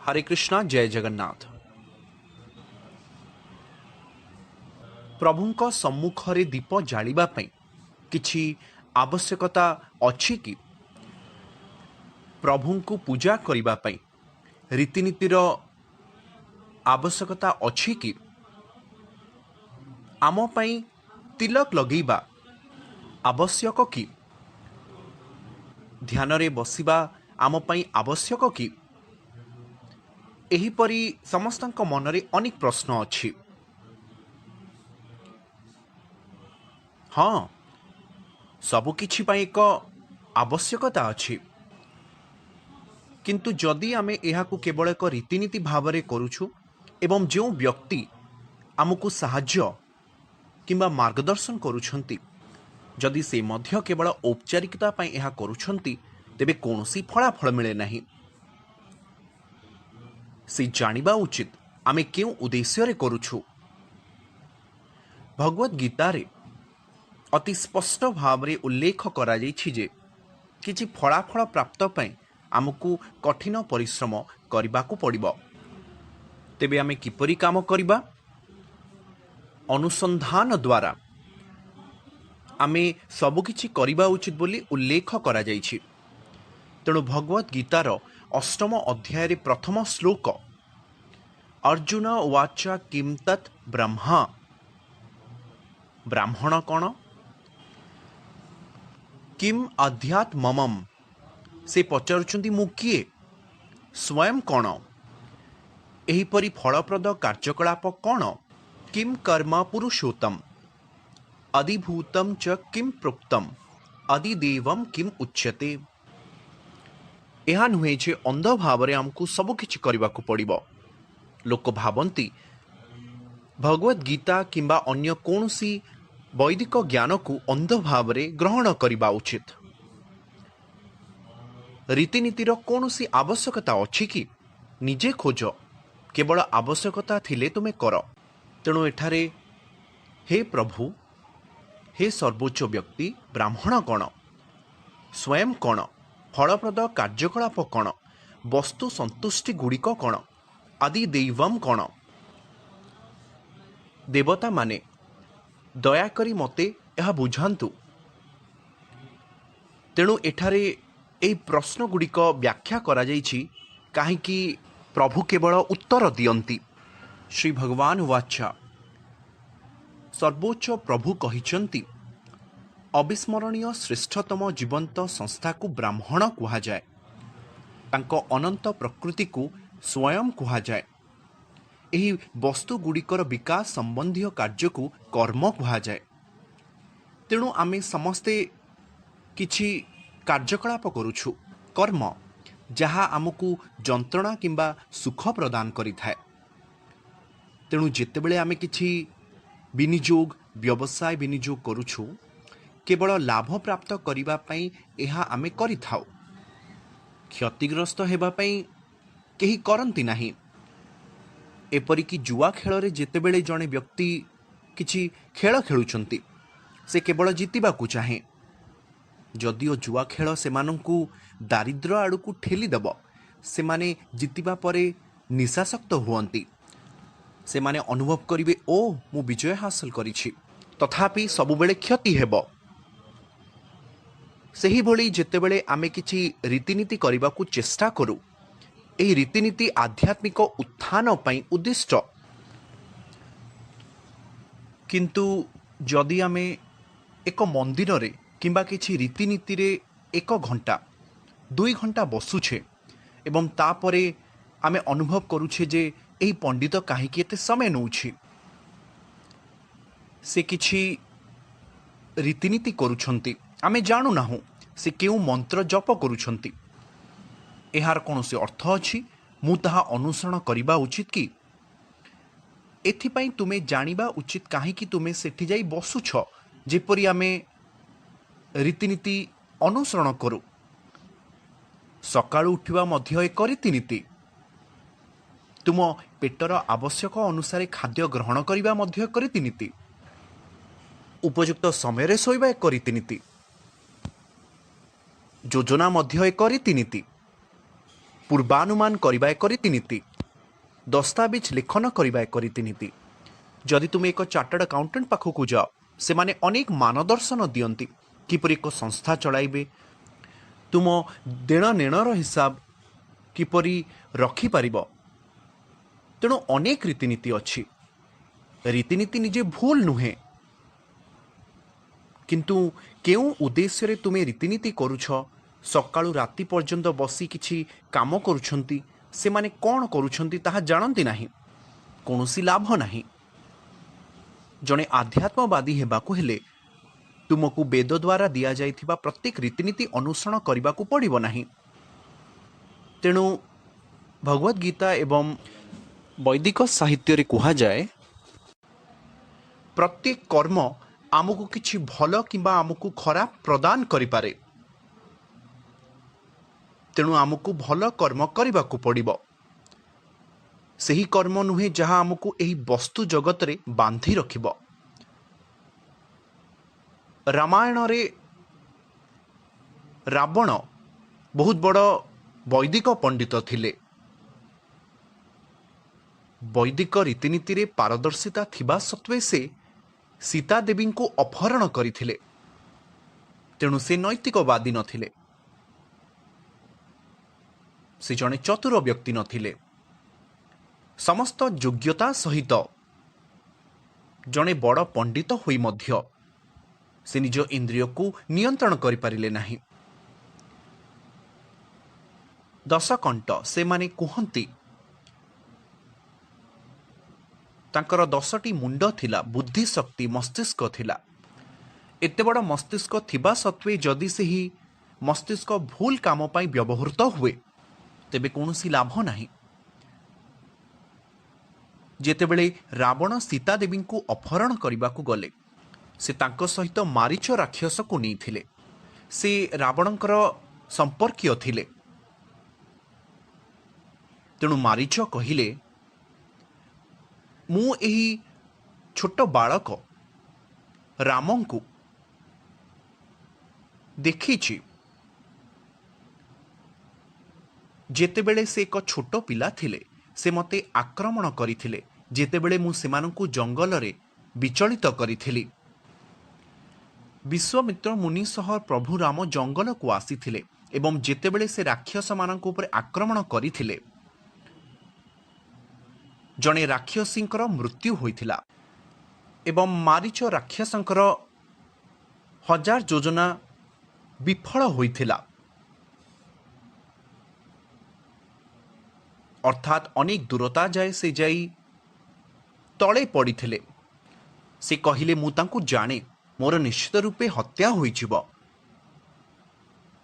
हरे कृष्णा जय जगन्नाथ। प्रभुंक सम्मुखरे दीप जालिबा पई किछि आवश्यकता अछि कि? प्रभुंकु पूजा करिबा पई रीतिनीतिर आवश्यकता अछि कि? आम पई तिलक लगेइबा आवश्यक कि? ध्यान रे बसिबा आम पई आवश्यक कि? एहिपरि समस्तଙ୍କ मनरे अनेक प्रश्न अछि। हाँ, सबुकिछि पई एक आवश्यकता अछि, किंतु जदि आमे एहाकु केवल एक रीतिनीति भावरे करूछु एवं जो व्यक्ति आमको साहाय्य किंबा मार्गदर्शन करूछंती जदि से मध्य केवल औपचारिकता पई एहा करूछंती तेबे कौनसी फलाफल मिले नहीं। से जानिबा उचित आमे केउ उद्देश्य रे करूछु। भगवत गीता रे अति स्पष्ट भावरे उल्लेख करा जाइछि जे किछि फलाफल प्राप्त पई आमको कठिन परिश्रम करबाकू पड़िबो। तेबे आमे किपरि काम करिबा? अनुसंधान द्वारा आमे सबुकिछि करिबा उचित बोली उल्लेख करा जाइछि। तेणु भगवत गीतार अष्टम अध्याय रे प्रथम श्लोक अर्जुन उवाच किं तत् ब्रह्म। ब्राह्मण कौन? किम अध्यात्ममम। से पचारुछंती मु किए? स्वयं कौन? एहिपरि फलप्रद कार्यकलाप कौन? किम कर्म पुरुषोत्तम अधिभूतम च किम प्रोक्तम अधिदेवम किम उच्यते। ଏହା ନୁହେଁ ଯେ ଅନ୍ଧ ଭାବରେ ଆମକୁ ସବୁକିଛି କରିବାକୁ ପଡ଼ିବ। ଲୋକ ଭାବନ୍ତି ଭଗବତ ଗୀତା କିମ୍ବା ଅନ୍ୟ କୌଣସି ବୈଦିକ ଜ୍ଞାନକୁ ଅନ୍ଧ ଭାବରେ ଗ୍ରହଣ କରିବା ଉଚିତ। ରୀତିନୀତିର କୌଣସି ଆବଶ୍ୟକତା ଅଛି କି? ନିଜେ ଖୋଜ। କେବଳ ଆବଶ୍ୟକତା ଥିଲେ ତୁମେ କର। ତେଣୁ ଏଠାରେ ହେ ପ୍ରଭୁ, हे सर्वोच्च व्यक्ति, ब्राह्मण कौन? स्वयं कौन? फलप्रद कार्यकलाप कौन? वस्तु संतुष्टि गुड़िक कौन? आदि दैवम कौन? देवता माने दयाकरी मते यह बुझान्तु। तेणु एठारे एही प्रश्न गुड़िक व्याख्या करा जाइछि काहेकि प्रभु केवल उत्तर दियंती। श्री भगवान वाचा सर्वोच्च प्रभु कहिचंती अविस्मरणीय श्रेष्ठतम जीवंत संस्था को ब्राह्मण कुहाजाए। तांको अनंत प्रकृति को स्वयं कुहाजाए। एही वस्तु गुड़िकर विकास संबंधी कार्य को कर्म कुहाजाए। तेणु आमे समस्ते किछि कार्यकलाप करूछु। कर्म जहा आमको जंत्रणा किंबा सुख प्रदान करिथाए। तेणु जेतेबेले आमे किछि विनियोग व्यवसाय विनियोग करूछु केवल लाभ प्राप्त करिबा पई एहा आमे करिथाउ। क्षतिग्रस्त हेबा पई केही करंती नाही। एपरिकी जुआ खेଳରେ जेतेबेले जणे व्यक्ति किछि खेळ खेलुछंती से केवल जितिबाकू चाहे। जदिओ जुआ खेळ सेमानंकु दारिद्र आड़कू ठेली देब, सेमाने जितिबा परे निशासक्त हुअंती। सेमाने अनुभव करिवे ओ मु विजय हासिल करिछि, तथापि सबुबेले क्षति हेब। सेही भली जेतेबेले आमे किछि रीतिनीति करिबाकू चेष्टा करू, एही रीतिनीति आध्यात्मिक उत्थान पई उद्दिष्ट। किंतु जदि आमे एक मंदिर रे किंबा किछि रीतिनीति रे 1 घंटा 2 घंटा बसुछे एवं तापरे आमे अनुभव करूछे जे एही पंडित काहेकि एते समय नउछि, से किछि रीतिनीति करूछंती, आमे जानु नाहु से केउ मंत्र जप करूछंती। एहार कौनसी अर्थ अछि? मु ताहा अनुसरण करिबा उचित कि? एथिपाई तुमे जानिबा उचित काहेकि तुमे सेठी जाई बसुछ जेपरि आमे रीतिनीति अनुसरण करू। सकाळु उठिबा मध्य एक रीतिनीति। तुम पेटर आवश्यक अनुसार खाद्य ग्रहण करिबा मध्य एक रीतिनीति। उपयुक्त समय रे सोइबा एक रीतिनीति। योजना मध्य एक रीतिनीति। ପୂର୍ବାନୁମାନ କରିବା ଏକ ରୀତିନୀତି, ଦସ୍ତାବିଜ ଲେଖନ କରିବା ଏକ ରୀତିନୀତି। ଯଦି ତୁମେ ଏକ ଚାର୍ଟାର୍ଡ ଆକାଉଣ୍ଟାଣ୍ଟ ପାଖକୁ ଯାଅ, ସେମାନେ ଅନେକ ମାନଦର୍ଶନ ଦିଅନ୍ତି କିପରି ଏକ ସଂସ୍ଥା ଚଳାଇବେ, ତୁମ ଦେଣନେଣର ହିସାବ କିପରି ରଖିପାରିବ। ତେଣୁ ଅନେକ ରୀତିନୀତି ଅଛି। ରୀତିନୀତି ନିଜେ ଭୁଲ ନୁହେଁ, କିନ୍ତୁ କେଉଁ ଉଦ୍ଦେଶ୍ୟରେ ତୁମେ ରୀତିନୀତି କରୁଛ, ସକାଳୁ ରାତି ପର୍ଯ୍ୟନ୍ତ ବସି କିଛି କାମ କରୁଛନ୍ତି, ସେମାନେ କ'ଣ କରୁଛନ୍ତି ତାହା ଜାଣନ୍ତି ନାହିଁ, କୌଣସି ଲାଭ ନାହିଁ। ଜଣେ ଆଧ୍ୟାତ୍ମବାଦୀ ହେବାକୁ ହେଲେ ତୁମକୁ ବେଦ ଦ୍ୱାରା ଦିଆଯାଇଥିବା ପ୍ରତ୍ୟେକ ରୀତିନୀତି ଅନୁସରଣ କରିବାକୁ ପଡ଼ିବ ନାହିଁ। ତେଣୁ ଭଗବଦ୍ ଗୀତା ଏବଂ ବୈଦିକ ସାହିତ୍ୟରେ କୁହାଯାଏ, ପ୍ରତ୍ୟେକ କର୍ମ ଆମକୁ କିଛି ଭଲ କିମ୍ବା ଆମକୁ ଖରାପ ପ୍ରଦାନ କରିପାରେ। ତେଣୁ ଆମକୁ ଭଲ କର୍ମ କରିବାକୁ ପଡ଼ିବ। ସେହି କର୍ମ ନୁହେଁ ଯାହା ଆମକୁ ଏହି ବସ୍ତୁ ଜଗତରେ ବାନ୍ଧି ରଖିବ। ରାମାୟଣରେ ରାବଣ ବହୁତ ବଡ଼ ବୈଦିକ ପଣ୍ଡିତ ଥିଲେ। ବୈଦିକ ରୀତିନୀତିରେ ପାରଦର୍ଶିତା ଥିବା ସତ୍ତ୍ୱେ ସେ ସୀତା ଦେବୀଙ୍କୁ ଅପହରଣ କରିଥିଲେ। ତେଣୁ ସେ ନୈତିକବାଦୀ ନଥିଲେ, ସେ ଜଣେ ଚତୁର ବ୍ୟକ୍ତି ନଥିଲେ। ସମସ୍ତ ଯୋଗ୍ୟତା ସହିତ ଜଣେ ବଡ଼ ପଣ୍ଡିତ ହୋଇ ମଧ୍ୟ ସେ ନିଜ ଇନ୍ଦ୍ରିୟକୁ ନିୟନ୍ତ୍ରଣ କରିପାରିଲେ ନାହିଁ। ଦଶକଣ୍ଠ ସେମାନେ କୁହନ୍ତି ତାଙ୍କର 10ଟି ମୁଣ୍ଡ ଥିଲା, ବୁଦ୍ଧି ଶକ୍ତି ମସ୍ତିଷ୍କ ଥିଲା। ଏତେ ବଡ଼ ମସ୍ତିଷ୍କ ଥିବା ସତ୍ତ୍ୱେ ଯଦି ସେହି ମସ୍ତିଷ୍କ ଭୁଲ କାମ ପାଇଁ ବ୍ୟବହୃତ ହୁଏ, ତେବେ କୌଣସି ଲାଭ ନାହିଁ। ଯେତେବେଳେ ରାବଣ ସୀତା ଦେବୀଙ୍କୁ ଅପହରଣ କରିବାକୁ ଗଲେ, ସେ ତାଙ୍କ ସହିତ ମାରିଚ ରାକ୍ଷସକୁ ନେଇଥିଲେ। ସେ ରାବଣଙ୍କର ସମ୍ପର୍କୀୟ ଥିଲେ। ତେଣୁ ମାରିଚ କହିଲେ, ମୁଁ ଏହି ଛୋଟ ବାଳକ ରାମଙ୍କୁ ଦେଖିଛି। ଯେତେବେଳେ ସେ ଏକ ଛୋଟ ପିଲା ଥିଲେ, ସେ ମୋତେ ଆକ୍ରମଣ କରିଥିଲେ, ଯେତେବେଳେ ମୁଁ ସେମାନଙ୍କୁ ଜଙ୍ଗଲରେ ବିଚଳିତ କରିଥିଲି। ବିଶ୍ୱାମିତ୍ର ମୁନି ସହ ପ୍ରଭୁ ରାମ ଜଙ୍ଗଲକୁ ଆସିଥିଲେ ଏବଂ ଯେତେବେଳେ ସେ ରାକ୍ଷସମାନଙ୍କ ଉପରେ ଆକ୍ରମଣ କରିଥିଲେ, ଜଣେ ରାକ୍ଷସୀଙ୍କର ମୃତ୍ୟୁ ହୋଇଥିଲା ଏବଂ ମାରିଚ ରାକ୍ଷସଙ୍କର 1000 ଯୋଜନା ବିଫଳ ହୋଇଥିଲା। ଅର୍ଥାତ୍ ଅନେକ ଦୂରତା ଯାଏ ସେ ଯାଇ ତଳେ ପଡ଼ିଥିଲେ। ସେ କହିଲେ, ମୁଁ ତାଙ୍କୁ ଜାଣେ, ମୋର ନିଶ୍ଚିତ ରୂପେ ହତ୍ୟା ହୋଇଯିବ।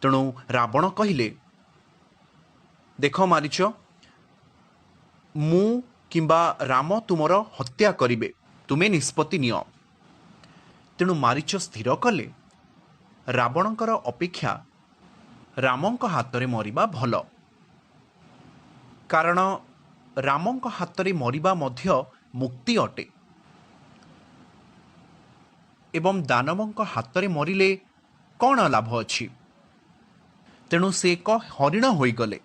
ତେଣୁ ରାବଣ କହିଲେ, ଦେଖ ମାରିଚ, ମୁଁ କିମ୍ବା ରାମ ତୁମର ହତ୍ୟା କରିବେ, ତୁମେ ନିଷ୍ପତ୍ତି ନିଅ। ତେଣୁ ମାରିଚ ସ୍ଥିର କଲେ, ରାବଣଙ୍କର ଅପେକ୍ଷା ରାମଙ୍କ ହାତରେ ମରିବା ଭଲ। କାରଣ ରାମଙ୍କ ହାତରେ ମରିବା ମଧ୍ୟ ମୁକ୍ତି ଅଟେ ଏବଂ ଦାନବଙ୍କ ହାତରେ ମରିଲେ କ'ଣ ଲାଭ ଅଛି? ତେଣୁ ସେ ଏକ ହରିଣ ହୋଇଗଲେ।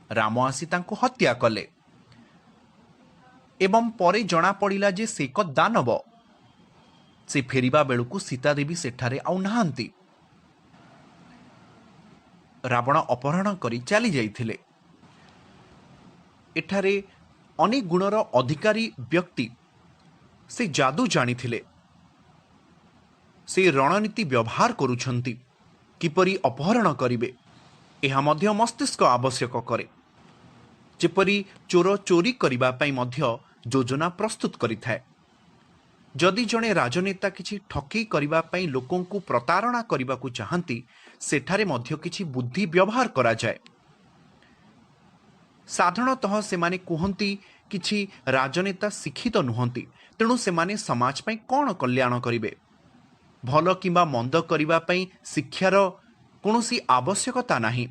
ରାମ ଆସି ତାଙ୍କୁ ହତ୍ୟା କଲେ ଏବଂ ପରେ ଜଣାପଡ଼ିଲା ଯେ ସେ ଏକ ଦାନବ। ସେ ଫେରିବା ବେଳକୁ ସୀତା ଦେବୀ ସେଠାରେ ଆଉ ନାହାନ୍ତି। ରାବଣ ଅପହରଣ କରି ଚାଲି ଯାଇଥିଲେ। ଏଠାରେ ଅନେକ ଗୁଣର ଅଧିକାରୀ ବ୍ୟକ୍ତି, ସେ ଯାଦୁ ଜାଣିଥିଲେ। ସେ ରଣନୀତି ବ୍ୟବହାର କରୁଛନ୍ତି କିପରି ଅପହରଣ କରିବେ। ଏହା ମଧ୍ୟ ମସ୍ତିଷ୍କ ଆବଶ୍ୟକ କରେ। ଯେପରି ଚୋର ଚୋରି କରିବା ପାଇଁ ମଧ୍ୟ ଯୋଜନା ପ୍ରସ୍ତୁତ କରିଥାଏ। ଯଦି ଜଣେ ରାଜନେତା କିଛି ଠକେଇ କରିବା ପାଇଁ ଲୋକଙ୍କୁ ପ୍ରତାରଣା କରିବାକୁ ଚାହାନ୍ତି, ସେଠାରେ ମଧ୍ୟ କିଛି ବୁଦ୍ଧି ବ୍ୟବହାର କରାଯାଏ। ସାଧାରଣତଃ ସେମାନେ କୁହନ୍ତି କିଛି ରାଜନେତା ଶିକ୍ଷିତ ନୁହନ୍ତି, ତେଣୁ ସେମାନେ ସମାଜ ପାଇଁ କ'ଣ କଲ୍ୟାଣ କରିବେ। ଭଲ କିମ୍ବା ମନ୍ଦ କରିବା ପାଇଁ ଶିକ୍ଷାର କୌଣସି ଆବଶ୍ୟକତା ନାହିଁ।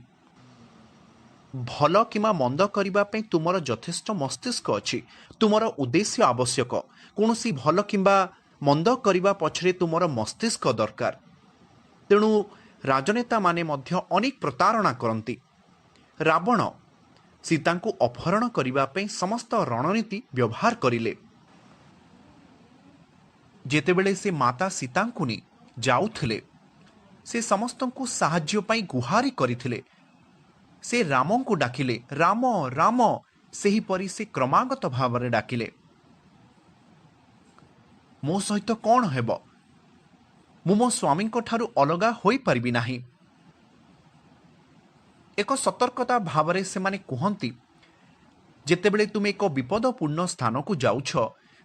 ଭଲ କିମ୍ବା ମନ୍ଦ କରିବା ପାଇଁ ତୁମର ଯଥେଷ୍ଟ ମସ୍ତିଷ୍କ ଅଛି। ତୁମର ଉଦ୍ଦେଶ୍ୟ ଆବଶ୍ୟକ। କୌଣସି ଭଲ କିମ୍ବା ମନ୍ଦ କରିବା ପଛରେ ତୁମର ମସ୍ତିଷ୍କ ଦରକାର। ତେଣୁ ରାଜନେତାମାନେ ମଧ୍ୟ ଅନେକ ପ୍ରତାରଣା କରନ୍ତି। ରାବଣ ସୀତାଙ୍କୁ ଅପହରଣ କରିବା ପାଇଁ ସମସ୍ତ ରଣନୀତି ବ୍ୟବହାର କରିଲେ। ଯେତେବେଳେ ସେ ମାତା ସୀତାଙ୍କୁ ନେଇ ଯାଉଥିଲେ, ସେ ସମସ୍ତଙ୍କୁ ସାହାଯ୍ୟ ପାଇଁ ଗୁହାରି କରିଥିଲେ। ସେ ରାମଙ୍କୁ ଡାକିଲେ, ରାମ ରାମ। ସେହିପରି ସେ କ୍ରମାଗତ ଭାବରେ ଡାକିଲେ, ମୋ ସହିତ କ'ଣ ହେବ? ମୁଁ ମୋ ସ୍ୱାମୀଙ୍କ ଠାରୁ ଅଲଗା ହୋଇପାରିବି ନାହିଁ। ଏକ ସତର୍କତା ଭାବରେ ସେମାନେ କୁହନ୍ତି, ଯେତେବେଳେ ତୁମେ ଏକ ବିପଦପୂର୍ଣ୍ଣ ସ୍ଥାନକୁ ଯାଉଛ,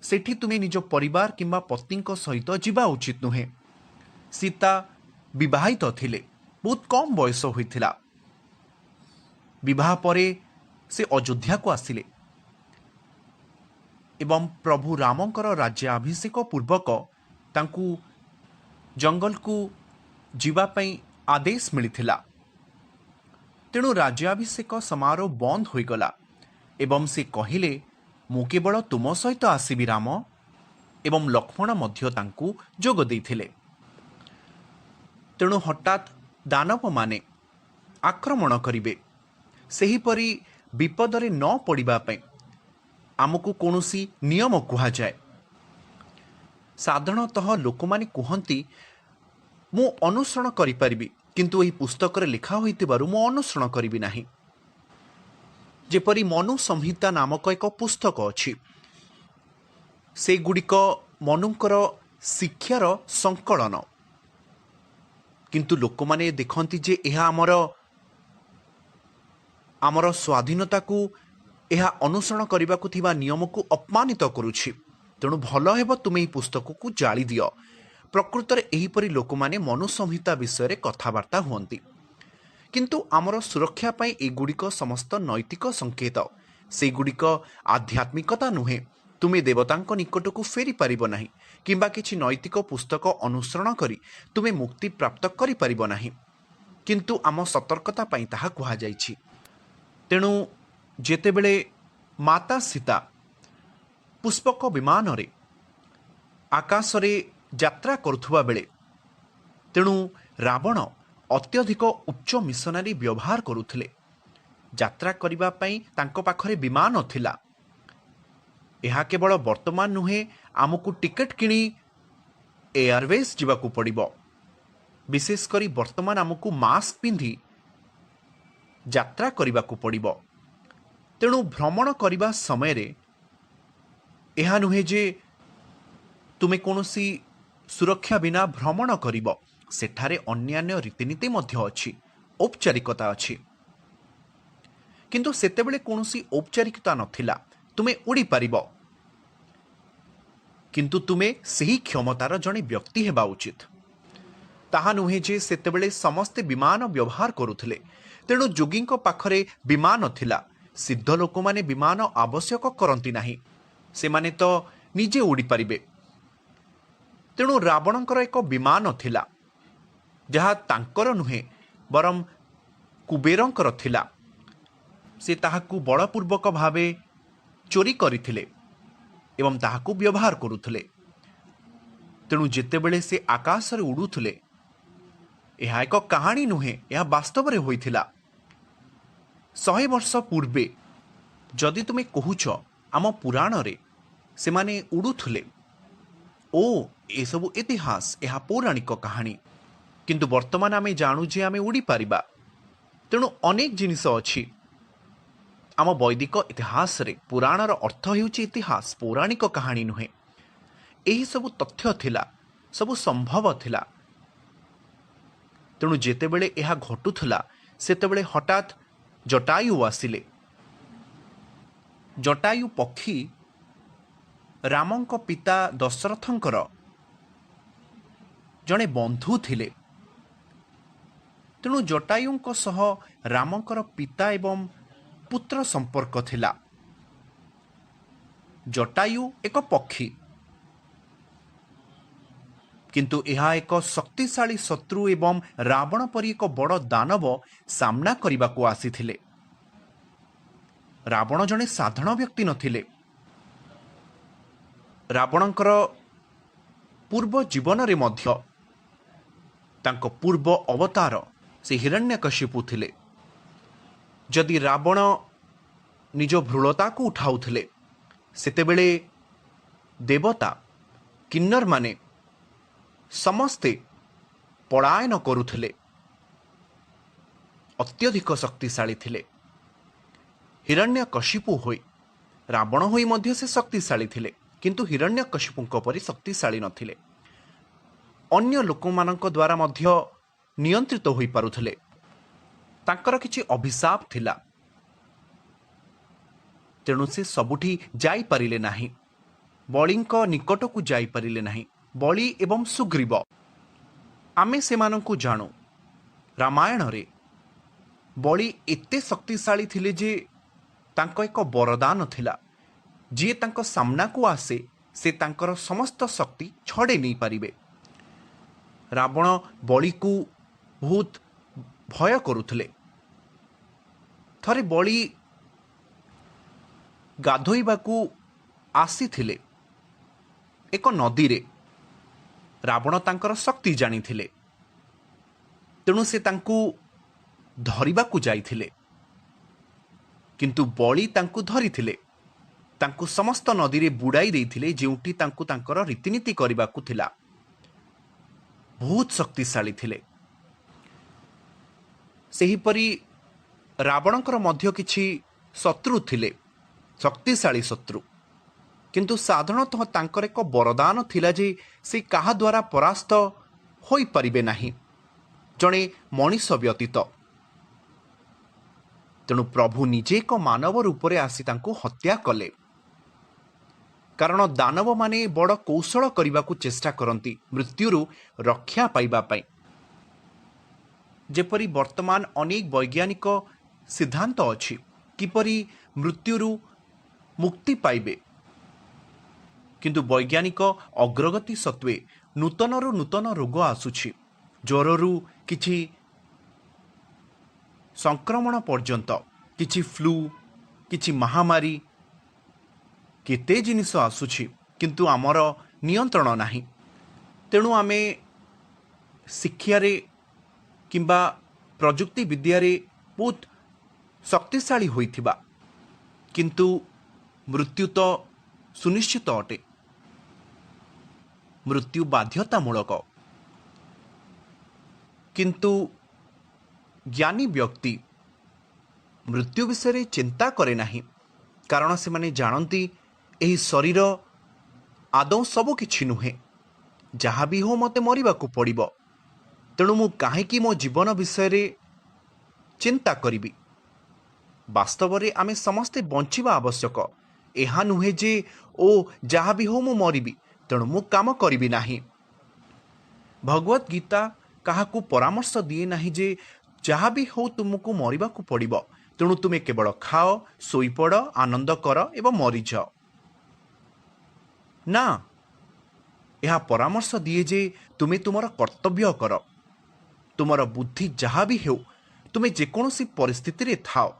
ସେଠି ତୁମେ ନିଜ ପରିବାର କିମ୍ବା ପତ୍ନୀଙ୍କ ସହିତ ଯିବା ଉଚିତ ନୁହେଁ। ସୀତା ବିବାହିତ ଥିଲେ, ବହୁତ କମ୍ ବୟସ ହୋଇଥିଲା। ବିବାହ ପରେ ସେ ଅଯୋଧ୍ୟାକୁ ଆସିଲେ ଏବଂ ପ୍ରଭୁ ରାମଙ୍କର ରାଜ୍ୟାଭିଷେକ ପୂର୍ବକ ତାଙ୍କୁ ଜଙ୍ଗଲକୁ ଯିବା ପାଇଁ ଆଦେଶ ମିଳିଥିଲା। ତେଣୁ ରାଜ୍ୟାଭିଷେକ ସମାରୋହ ବନ୍ଦ ହୋଇଗଲା ଏବଂ ସେ କହିଲେ, ମୁଁ କେବଳ ତୁମ ସହିତ ଆସିବି ରାମ। ଏବଂ ଲକ୍ଷ୍ମଣ ମଧ୍ୟ ତାଙ୍କୁ ଯୋଗ ଦେଇଥିଲେ। ତେଣୁ ହଠାତ୍ ଦାନବମାନେ ଆକ୍ରମଣ କରିବେ। ସେହିପରି ବିପଦରେ ନ ପଡ଼ିବା ପାଇଁ ଆମକୁ କୌଣସି ନିୟମ କୁହାଯାଏ। ସାଧାରଣତଃ ଲୋକମାନେ କୁହନ୍ତି, ମୁଁ ଅନୁସରଣ କରିପାରିବି, କିନ୍ତୁ ଏହି ପୁସ୍ତକରେ ଲେଖା ହୋଇଥିବାରୁ ମୁଁ ଅନୁସରଣ କରିବି ନାହିଁ। ଯେପରି ମନୁ ସଂହିତା ନାମକ ଏକ ପୁସ୍ତକ ଅଛି, ସେଗୁଡ଼ିକ ମନୁଙ୍କର ଶିକ୍ଷାର ସଂକଳନ। କିନ୍ତୁ ଲୋକମାନେ ଦେଖନ୍ତି ଯେ ଏହା ଆମର ସ୍ୱାଧୀନତାକୁ, ଏହା ଅନୁସରଣ କରିବାକୁ ଥିବା ନିୟମକୁ ଅପମାନିତ କରୁଛି। ତେଣୁ ଭଲ ହେବ ତୁମେ ଏହି ପୁସ୍ତକକୁ ଜାଳି ଦିଅ। ପ୍ରକୃତରେ ଏହିପରି ଲୋକମାନେ ମନୁ ସଂହିତା ବିଷୟରେ କଥାବାର୍ତ୍ତା ହୁଅନ୍ତି। କିନ୍ତୁ ଆମର ସୁରକ୍ଷା ପାଇଁ ଏଗୁଡ଼ିକ ସମସ୍ତ ନୈତିକ ସଂକେତ। ସେଗୁଡ଼ିକ ଆଧ୍ୟାତ୍ମିକତା ନୁହେଁ। ତୁମେ ଦେବତାଙ୍କ ନିକଟକୁ ଫେରିପାରିବ ନାହିଁ କିମ୍ବା କିଛି ନୈତିକ ପୁସ୍ତକ ଅନୁସରଣ କରି ତୁମେ ମୁକ୍ତି ପ୍ରାପ୍ତ କରିପାରିବ ନାହିଁ। କିନ୍ତୁ ଆମ ସତର୍କତା ପାଇଁ ତାହା କୁହାଯାଇଛି। ତେଣୁ ଯେତେବେଳେ ମାତା ସୀତା ପୁଷ୍ପକ ବିମାନରେ ଆକାଶରେ ଯାତ୍ରା କରୁଥିବା ବେଳେ, ତେଣୁ ରାବଣ ଅତ୍ୟଧିକ ଉଚ୍ଚ ମିଶନାରୀ ବ୍ୟବହାର କରୁଥିଲେ। ଯାତ୍ରା କରିବା ପାଇଁ ତାଙ୍କ ପାଖରେ ବିମାନ ଥିଲା। ଏହା କେବଳ ବର୍ତ୍ତମାନ ନୁହେଁ, ଆମକୁ ଟିକେଟ୍ କିଣି ଏୟାରୱେଜ୍ ଯିବାକୁ ପଡ଼ିବ। ବିଶେଷ କରି ବର୍ତ୍ତମାନ ଆମକୁ ମାସ୍କ ପିନ୍ଧି ଯାତ୍ରା କରିବାକୁ ପଡ଼ିବ। ତେଣୁ ଭ୍ରମଣ କରିବା ସମୟରେ ଏହା ନୁହେଁ ଯେ ତୁମେ କୌଣସି ସୁରକ୍ଷା ବିନା ଭ୍ରମଣ କରିବ। ସେଠାରେ ଅନ୍ୟାନ୍ୟ ରୀତିନୀତି ମଧ୍ୟ ଅଛି, ଔପଚାରିକତା ଅଛି। କିନ୍ତୁ ସେତେବେଳେ କୌଣସି ଔପଚାରିକତା ନଥିଲା। ତୁମେ ଉଡ଼ିପାରିବ, କିନ୍ତୁ ତୁମେ ସେହି କ୍ଷମତାର ଜଣେ ବ୍ୟକ୍ତି ହେବା ଉଚିତ। ତାହା ନୁହେଁ ଯେ ସେତେବେଳେ ସମସ୍ତେ ବିମାନ ବ୍ୟବହାର କରୁଥିଲେ। ତେଣୁ ଯୋଗୀଙ୍କ ପାଖରେ ବିମାନ ଥିଲା। ସିଦ୍ଧ ଲୋକମାନେ ବିମାନ ଆବଶ୍ୟକ କରନ୍ତି ନାହିଁ, ସେମାନେ ତ ନିଜେ ଉଡ଼ିପାରିବେ। ତେଣୁ ରାବଣଙ୍କର ଏକ ବିମାନ ଥିଲା, ଯାହା ତାଙ୍କର ନୁହେଁ ବରଂ କୁବେରଙ୍କର ଥିଲା। ସେ ତାହାକୁ ବଳପୂର୍ବକ ଭାବେ ଚୋରି କରିଥିଲେ ଏବଂ ତାହାକୁ ବ୍ୟବହାର କରୁଥିଲେ। ତେଣୁ ଯେତେବେଳେ ସେ ଆକାଶରେ ଉଡ଼ୁଥିଲେ, ଏହା ଏକ କାହାଣୀ ନୁହେଁ, ଏହା ବାସ୍ତବରେ ହୋଇଥିଲା। 100 ବର୍ଷ ପୂର୍ବେ ଯଦି ତୁମେ କହୁଛ ଆମ ପୁରାଣରେ ସେମାନେ ଉଡ଼ୁଥିଲେ, ଏସବୁ ଇତିହାସ, ଏହା ପୌରାଣିକ କାହାଣୀ। କିନ୍ତୁ ବର୍ତ୍ତମାନ ଆମେ ଜାଣୁ ଯେ ଆମେ ଉଡ଼ିପାରିବା। ତେଣୁ ଅନେକ ଜିନିଷ ଅଛି ଆମ ବୈଦିକ ଇତିହାସରେ। ପୁରାଣର ଅର୍ଥ ହେଉଛି ଇତିହାସ, ପୌରାଣିକ କାହାଣୀ ନୁହେଁ। ଏହିସବୁ ତଥ୍ୟ ଥିଲା, ସବୁ ସମ୍ଭବ ଥିଲା। ତେଣୁ ଯେତେବେଳେ ଏହା ଘଟୁଥିଲା, ସେତେବେଳେ ହଠାତ୍ ଜଟାୟୁ ଆସିଲେ। ଜଟାୟୁ ପକ୍ଷୀ ରାମଙ୍କ ପିତା ଦଶରଥଙ୍କର ଜଣେ ବନ୍ଧୁ ଥିଲେ। ତେଣୁ ଜଟାୟୁଙ୍କ ସହ ରାମଙ୍କର ପିତା ଏବଂ ପୁତ୍ର ସମ୍ପର୍କ ଥିଲା। ଜଟାୟୁ ଏକ ପକ୍ଷୀ, କିନ୍ତୁ ଏହା ଏକ ଶକ୍ତିଶାଳୀ ଶତ୍ରୁ ଏବଂ ରାବଣ ପରି ଏକ ବଡ଼ ଦାନବ ସାମ୍ନା କରିବାକୁ ଆସିଥିଲେ। ରାବଣ ଜଣେ ସାଧାରଣ ବ୍ୟକ୍ତି ନଥିଲେ। ରାବଣଙ୍କର ପୂର୍ବ ଜୀବନରେ ମଧ୍ୟ ତାଙ୍କ ପୂର୍ବ ଅବତାର ସେ ହିରଣ୍ୟକଶିପୁ ଥିଲେ। जदि रावण निज भ्रूलता को उठाउथिले सेतेबेले देवता किन्नर माने समस्ते पलायन करुथिले, अत्यधिक शक्तिशाली थिले। हिरण्यकशिपु होई रावण होई मध्य से शक्तिशाली थिले, किंतु हिरण्यकशिपुଙ୍କ परि शक्तिशाली नथिले। अन्य लोकमानଙ୍କ द्वारा मध्य नियंत्रित होई पारुथिले। तांकर किछि अभिशाप थिला, तेणु से सबुठी जाई परिले नाही, बलिंक निकटकू जाई परिले नाही। बलि एवं सुग्रीव आमे सेमानंकु जाणु। रामायण रे बलि एते शक्तिशाली थिले जे तांको एक वरदान थिला, जे तांको सामना को आसे से तांकर समस्त शक्ति छड़े नहीं पारिबे। रावण बलि को बहुत भय करुथिले। थरे बलि गाधोइबाकू आसीथिले एक नदी रे। रावण तांकर शक्ति जानिथिले, तेणु से तांकू धरिबाकू जाइथिले, किंतु बलि तांकू धरिथिले। तांकू समस्त नदी रे बुड़ाई देइथिले, जेउठी तांकू तांकर रीतिनीति करिबाकू थिला। बहुत शक्तिशाली थिले। सेहीपरि रावणकर मध्य किछि शत्रु थिले, शक्तिशाली शत्रु, किंतु साधारणतः तांकर एक वरदान थिला जे से काहा द्वारा परास्त होई परिबे नाही, जणे मनीष व्यतीत। तेणु प्रभु निजे एक मानव रूप रे आसी तांको हत्या कले। कारण दानव माने बड़ कौशल करबाकू चेष्टा करती मृत्युरु रक्षा पाइबा पाई। जेपरी वर्तमान अनेक वैज्ञानिक सिद्धांत अछि किपरि मृत्युरु मुक्ति पाइबे, किंतु वैज्ञानिक अग्रगति सत्वे नूतन नूतन रोग आसुछि। ज्वररु किछि संक्रमण पर्यंत, किछि फ्लू, किछि महामारी, केते जिनिस आसुछि, किंतु आमर नियंत्रण नाही। तेणु आमे शिक्षारे किंबा प्रजुक्ति विद्यारे बहुत शक्तिशाली होइथिबा, किंतु मृत्यु तो सुनिश्चित अटे। मृत्यु बाध्यतामूलक, किंतु ज्ञानी व्यक्ति मृत्यु विषय चिंता करे नाही। कारण से माने जानती एही शरीर आदौ सब किछि नुहे, जहाँ भी हो मते मरिबाकू पड़िबो। तेणु मु काहेकि मो जीवन विषय चिंता करिबि। वास्तव रे आमे समस्ते बंचिबा आवश्यक। एहा नुहे जे ओ जहाँ भी हो मु मरिबि, तेणु मु काम करिबि नाही। भगवत गीता काहाकू परामर्श दिए नाही जे जहाँ भी हो तुमको मरिबाकू पड़िबो, तेणु तुमे केवल खाओ, सोईपड़, आनंद कर एवं मरीजाओ। ना, यह परामर्श दिए जे तुमे तुमर कर्तव्य कर। तुमर बुद्धि जहाँ भी हो, तुमे जेकोसी परिस्थिति रे थाओ।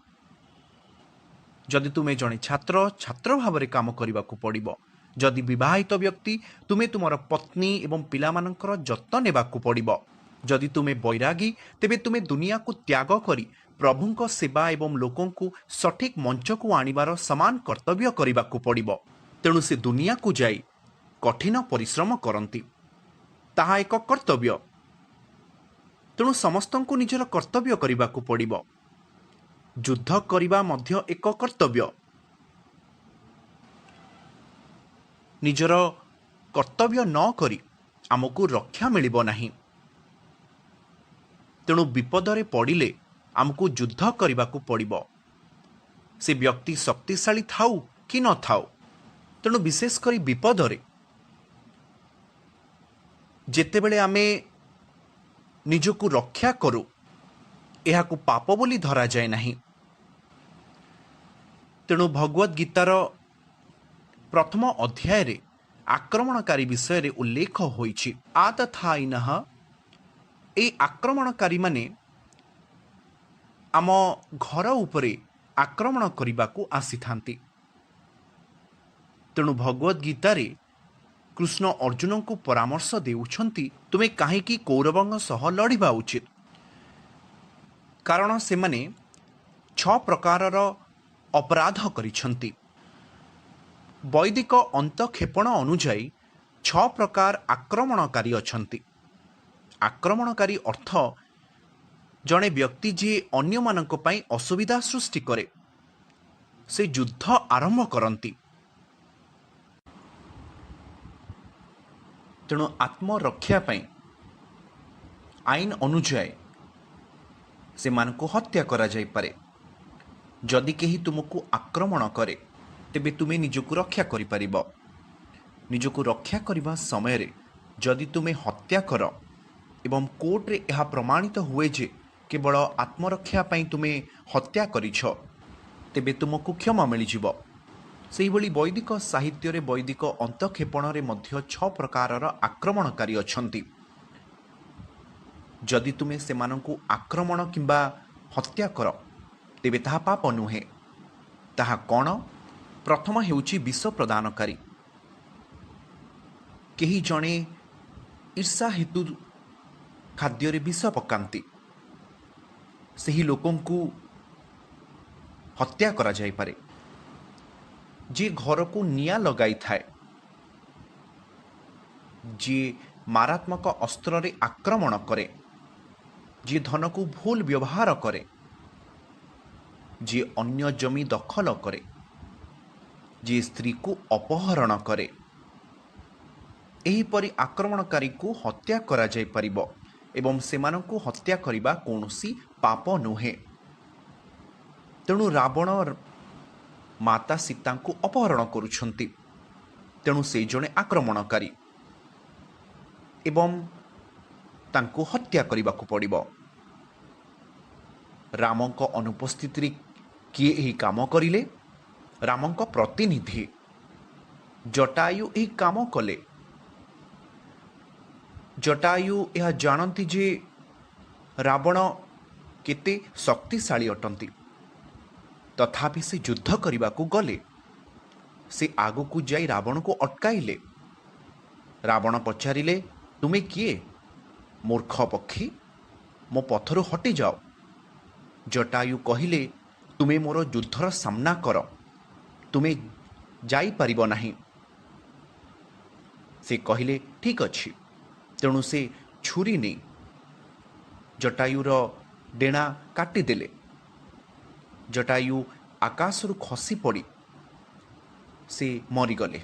जदि तुमे जने छात्र छात्र भाव में काम करने को पड़िबो, जदि विवाहित व्यक्ति तुमे तुमर पत्नी एवं पिलामानंकर जत्न नेबाकू पड़िबो। जदि तुमे बैरागी तेबे तुमे दुनिया को त्याग करी प्रभुंक सेवा एवं लोकों को सठिक मंच को आनिबार समान कर्तव्य करिबाकू पड़िबो। तेणु से दुनिया को जाई कठिन परिश्रम करती, ताहा एक कर्तव्य। तेणु समस्तंकु निजर कर्तव्य करिबाकू पड़िबो। युद्ध करिबा मध्य एक कर्तव्य। निजर कर्तव्य न करी आमको रक्षा मिलिबो नाही। तेणु विपदरे पड़िले आमको युद्ध करिबाकू पड़िबो, से व्यक्ति शक्तिशाली थाउ कि न थाउ। तेणु विशेष करी विपदरे जेतेबेले आमे निजको रक्षा करू, एहाकू पाप बोली धरा जाए नहीं। तेणु भगवत गीतार प्रथम अध्याय रे आक्रमणकारी विषय रे उल्लेख होइछि। आतथाइनः, ए आक्रमणकारी माने आम घर उपरे आक्रमण करिबाकू आसीथांती। तेणु भगवत गीतारे कृष्ण अर्जुन को परामर्श देउछंती, तुमे काहेकि कौरवंग सह लड़िबा उचित। कारण से माने छह प्रकारर अपराध करिछंती। वैदिक अंतक्षेपण अनुजाई छह प्रकार आक्रमणकारी अछंती। आक्रमणकारी अर्थ जड़े व्यक्ति जी अन्य मानक पई असुविधा सृष्टि करे, से युद्ध आरंभ करती। तेणु आत्मरक्षा पई आईन अनुजाई से मानक हत्या करा जाई पारे। जदि केही तुमको आक्रमण करे तेबे तुमे निजको रक्षा करि परिबो। निजको रक्षा करबा समय रे जदि तुमे हत्या कर एवं कोर्ट रे यह प्रमाणित हुए जे केवल आत्मरक्षा पई तुमे हत्या करिछ, तेबे तुमको क्षमा मिलिजिब। सेहिभଳି वैदिक साहित्य रे वैदिक अंतक्षेपण रे मध्य छह प्रकारर आक्रमणकारी अछंती। जदि तुमे सेमानंकु आक्रमण किंबा हत्या कर तेबे ताहा पाप नुहे। ताहा कौन? प्रथम हेउची विष प्रदानकारी। केही जणे ईर्षा हेतु खाद्य विष पकांती, ସେହି ଲୋକଙ୍କୁ ହତ୍ୟା କରାଯାଇପାରେ। ଯିଏ ଘରକୁ ନିଆଁ ଲଗାଇଥାଏ, ଯିଏ ମାରାତ୍ମକ ଅସ୍ତ୍ରରେ ଆକ୍ରମଣ କରେ, ଯିଏ ଧନକୁ ଭୁଲ ବ୍ୟବହାର କରେ, ଯିଏ ଅନ୍ୟ ଜମି ଦଖଲ କରେ, ଯିଏ ସ୍ତ୍ରୀକୁ ଅପହରଣ କରେ, ଏହିପରି ଆକ୍ରମଣକାରୀକୁ ହତ୍ୟା କରାଯାଇପାରିବ ଏବଂ ସେମାନଙ୍କୁ ହତ୍ୟା କରିବା କୌଣସି ପାପ ନୁହେଁ। ତେଣୁ ରାବଣ ମାତା ସୀତାଙ୍କୁ ଅପହରଣ କରୁଛନ୍ତି। ତେଣୁ ସେ ଜଣେ ଆକ୍ରମଣକାରୀ ଏବଂ ତାଙ୍କୁ ହତ୍ୟା କରିବାକୁ ପଡ଼ିବ। ରାମଙ୍କ ଅନୁପସ୍ଥିତିରେ କିଏ ଏହି କାମ କରିଲେ? ରାମଙ୍କ ପ୍ରତିନିଧି ଜଟାୟୁ ଏହି କାମ କଲେ। ଜଟାୟୁ ଏହା ଜାଣନ୍ତି ଯେ ରାବଣ କେତେ ଶକ୍ତିଶାଳୀ ଅଟନ୍ତି, ତଥାପି ସେ ଯୁଦ୍ଧ କରିବାକୁ ଗଲେ। ସେ ଆଗକୁ ଯାଇ ରାବଣକୁ ଅଟକାଇଲେ। ରାବଣ ପଚାରିଲେ, ତୁମେ କିଏ? ମୂର୍ଖ ପକ୍ଷୀ, ମୋ ପଥରୁ ହଟିଯାଅ। ଜଟାୟୁ କହିଲେ, ତୁମେ ମୋର ଯୁଦ୍ଧର ସାମ୍ନା କର, ତୁମେ ଯାଇପାରିବ ନାହିଁ। ସେ କହିଲେ, ଠିକ୍ ଅଛି। ତେଣୁ ସେ ଛୁରୀ ନେଇ ଜଟାୟୁର ଡେଣା କାଟିଦେଲେ। ଜଟାୟୁ ଆକାଶରୁ ଖସି ପଡ଼ି ସେ ମରିଗଲେ।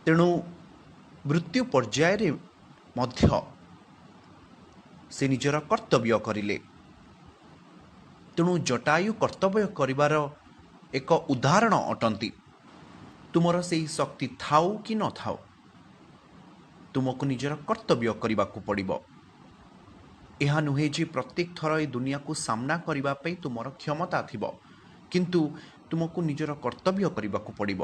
ତେଣୁ ମୃତ୍ୟୁ ପର୍ଯ୍ୟାୟରେ ମଧ୍ୟ ସେ ନିଜର କର୍ତ୍ତବ୍ୟ କରିଲେ। ତେଣୁ ଜଟାୟୁ କର୍ତ୍ତବ୍ୟ କରିବାର ଏକ ଉଦାହରଣ ଅଟନ୍ତି। ତୁମର ସେହି ଶକ୍ତି ଥାଉ କି ନଥାଉ, ତୁମକୁ ନିଜର କର୍ତ୍ତବ୍ୟ କରିବାକୁ ପଡ଼ିବ। ଏହା ନୁହେଁ ଯେ ପ୍ରତ୍ୟେକ ଥର ଏ ଦୁନିଆକୁ ସାମ୍ନା କରିବା ପାଇଁ ତୁମର କ୍ଷମତା ଥିବ, କିନ୍ତୁ ତୁମକୁ ନିଜର କର୍ତ୍ତବ୍ୟ କରିବାକୁ ପଡ଼ିବ।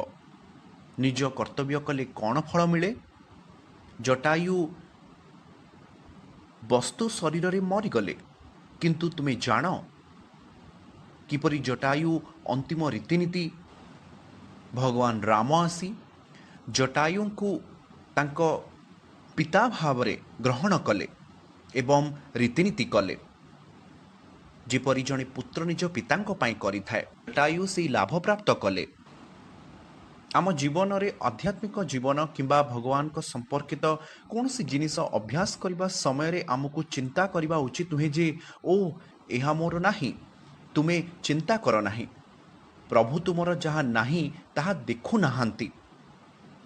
ନିଜ କର୍ତ୍ତବ୍ୟ କଲେ କ'ଣ ଫଳ ମିଳେ? ଜଟାୟୁ ବସ୍ତୁ ଶରୀରରେ ମରିଗଲେ, କିନ୍ତୁ ତୁମେ ଜାଣ କିପରି ଜଟାୟୁ ଅନ୍ତିମ ରୀତିନୀତି ଭଗବାନ ରାମ ଆସି ଜଟାୟୁଙ୍କୁ ତାଙ୍କ ପିତା ଭାବରେ ଗ୍ରହଣ କଲେ ଏବଂ ରୀତିନୀତି କଲେ, ଯେପରି ଜଣେ ପୁତ୍ର ନିଜ ପିତାଙ୍କ ପାଇଁ କରିଥାଏ। ଜଟାୟୁ ସେହି ଲାଭ ପ୍ରାପ୍ତ କଲେ। ଆମ ଜୀବନରେ ଆଧ୍ୟାତ୍ମିକ ଜୀବନ କିମ୍ବା ଭଗବାନଙ୍କ ସମ୍ପର୍କିତ କୌଣସି ଜିନିଷ ଅଭ୍ୟାସ କରିବା ସମୟରେ ଆମକୁ ଚିନ୍ତା କରିବା ଉଚିତ ନୁହେଁ ଯେ ଏହା ମୋର ନାହିଁ। ତୁମେ ଚିନ୍ତା କର ନାହିଁ। ପ୍ରଭୁ ତୁମର ଯାହା ନାହିଁ ତାହା ଦେଖୁନାହାନ୍ତି।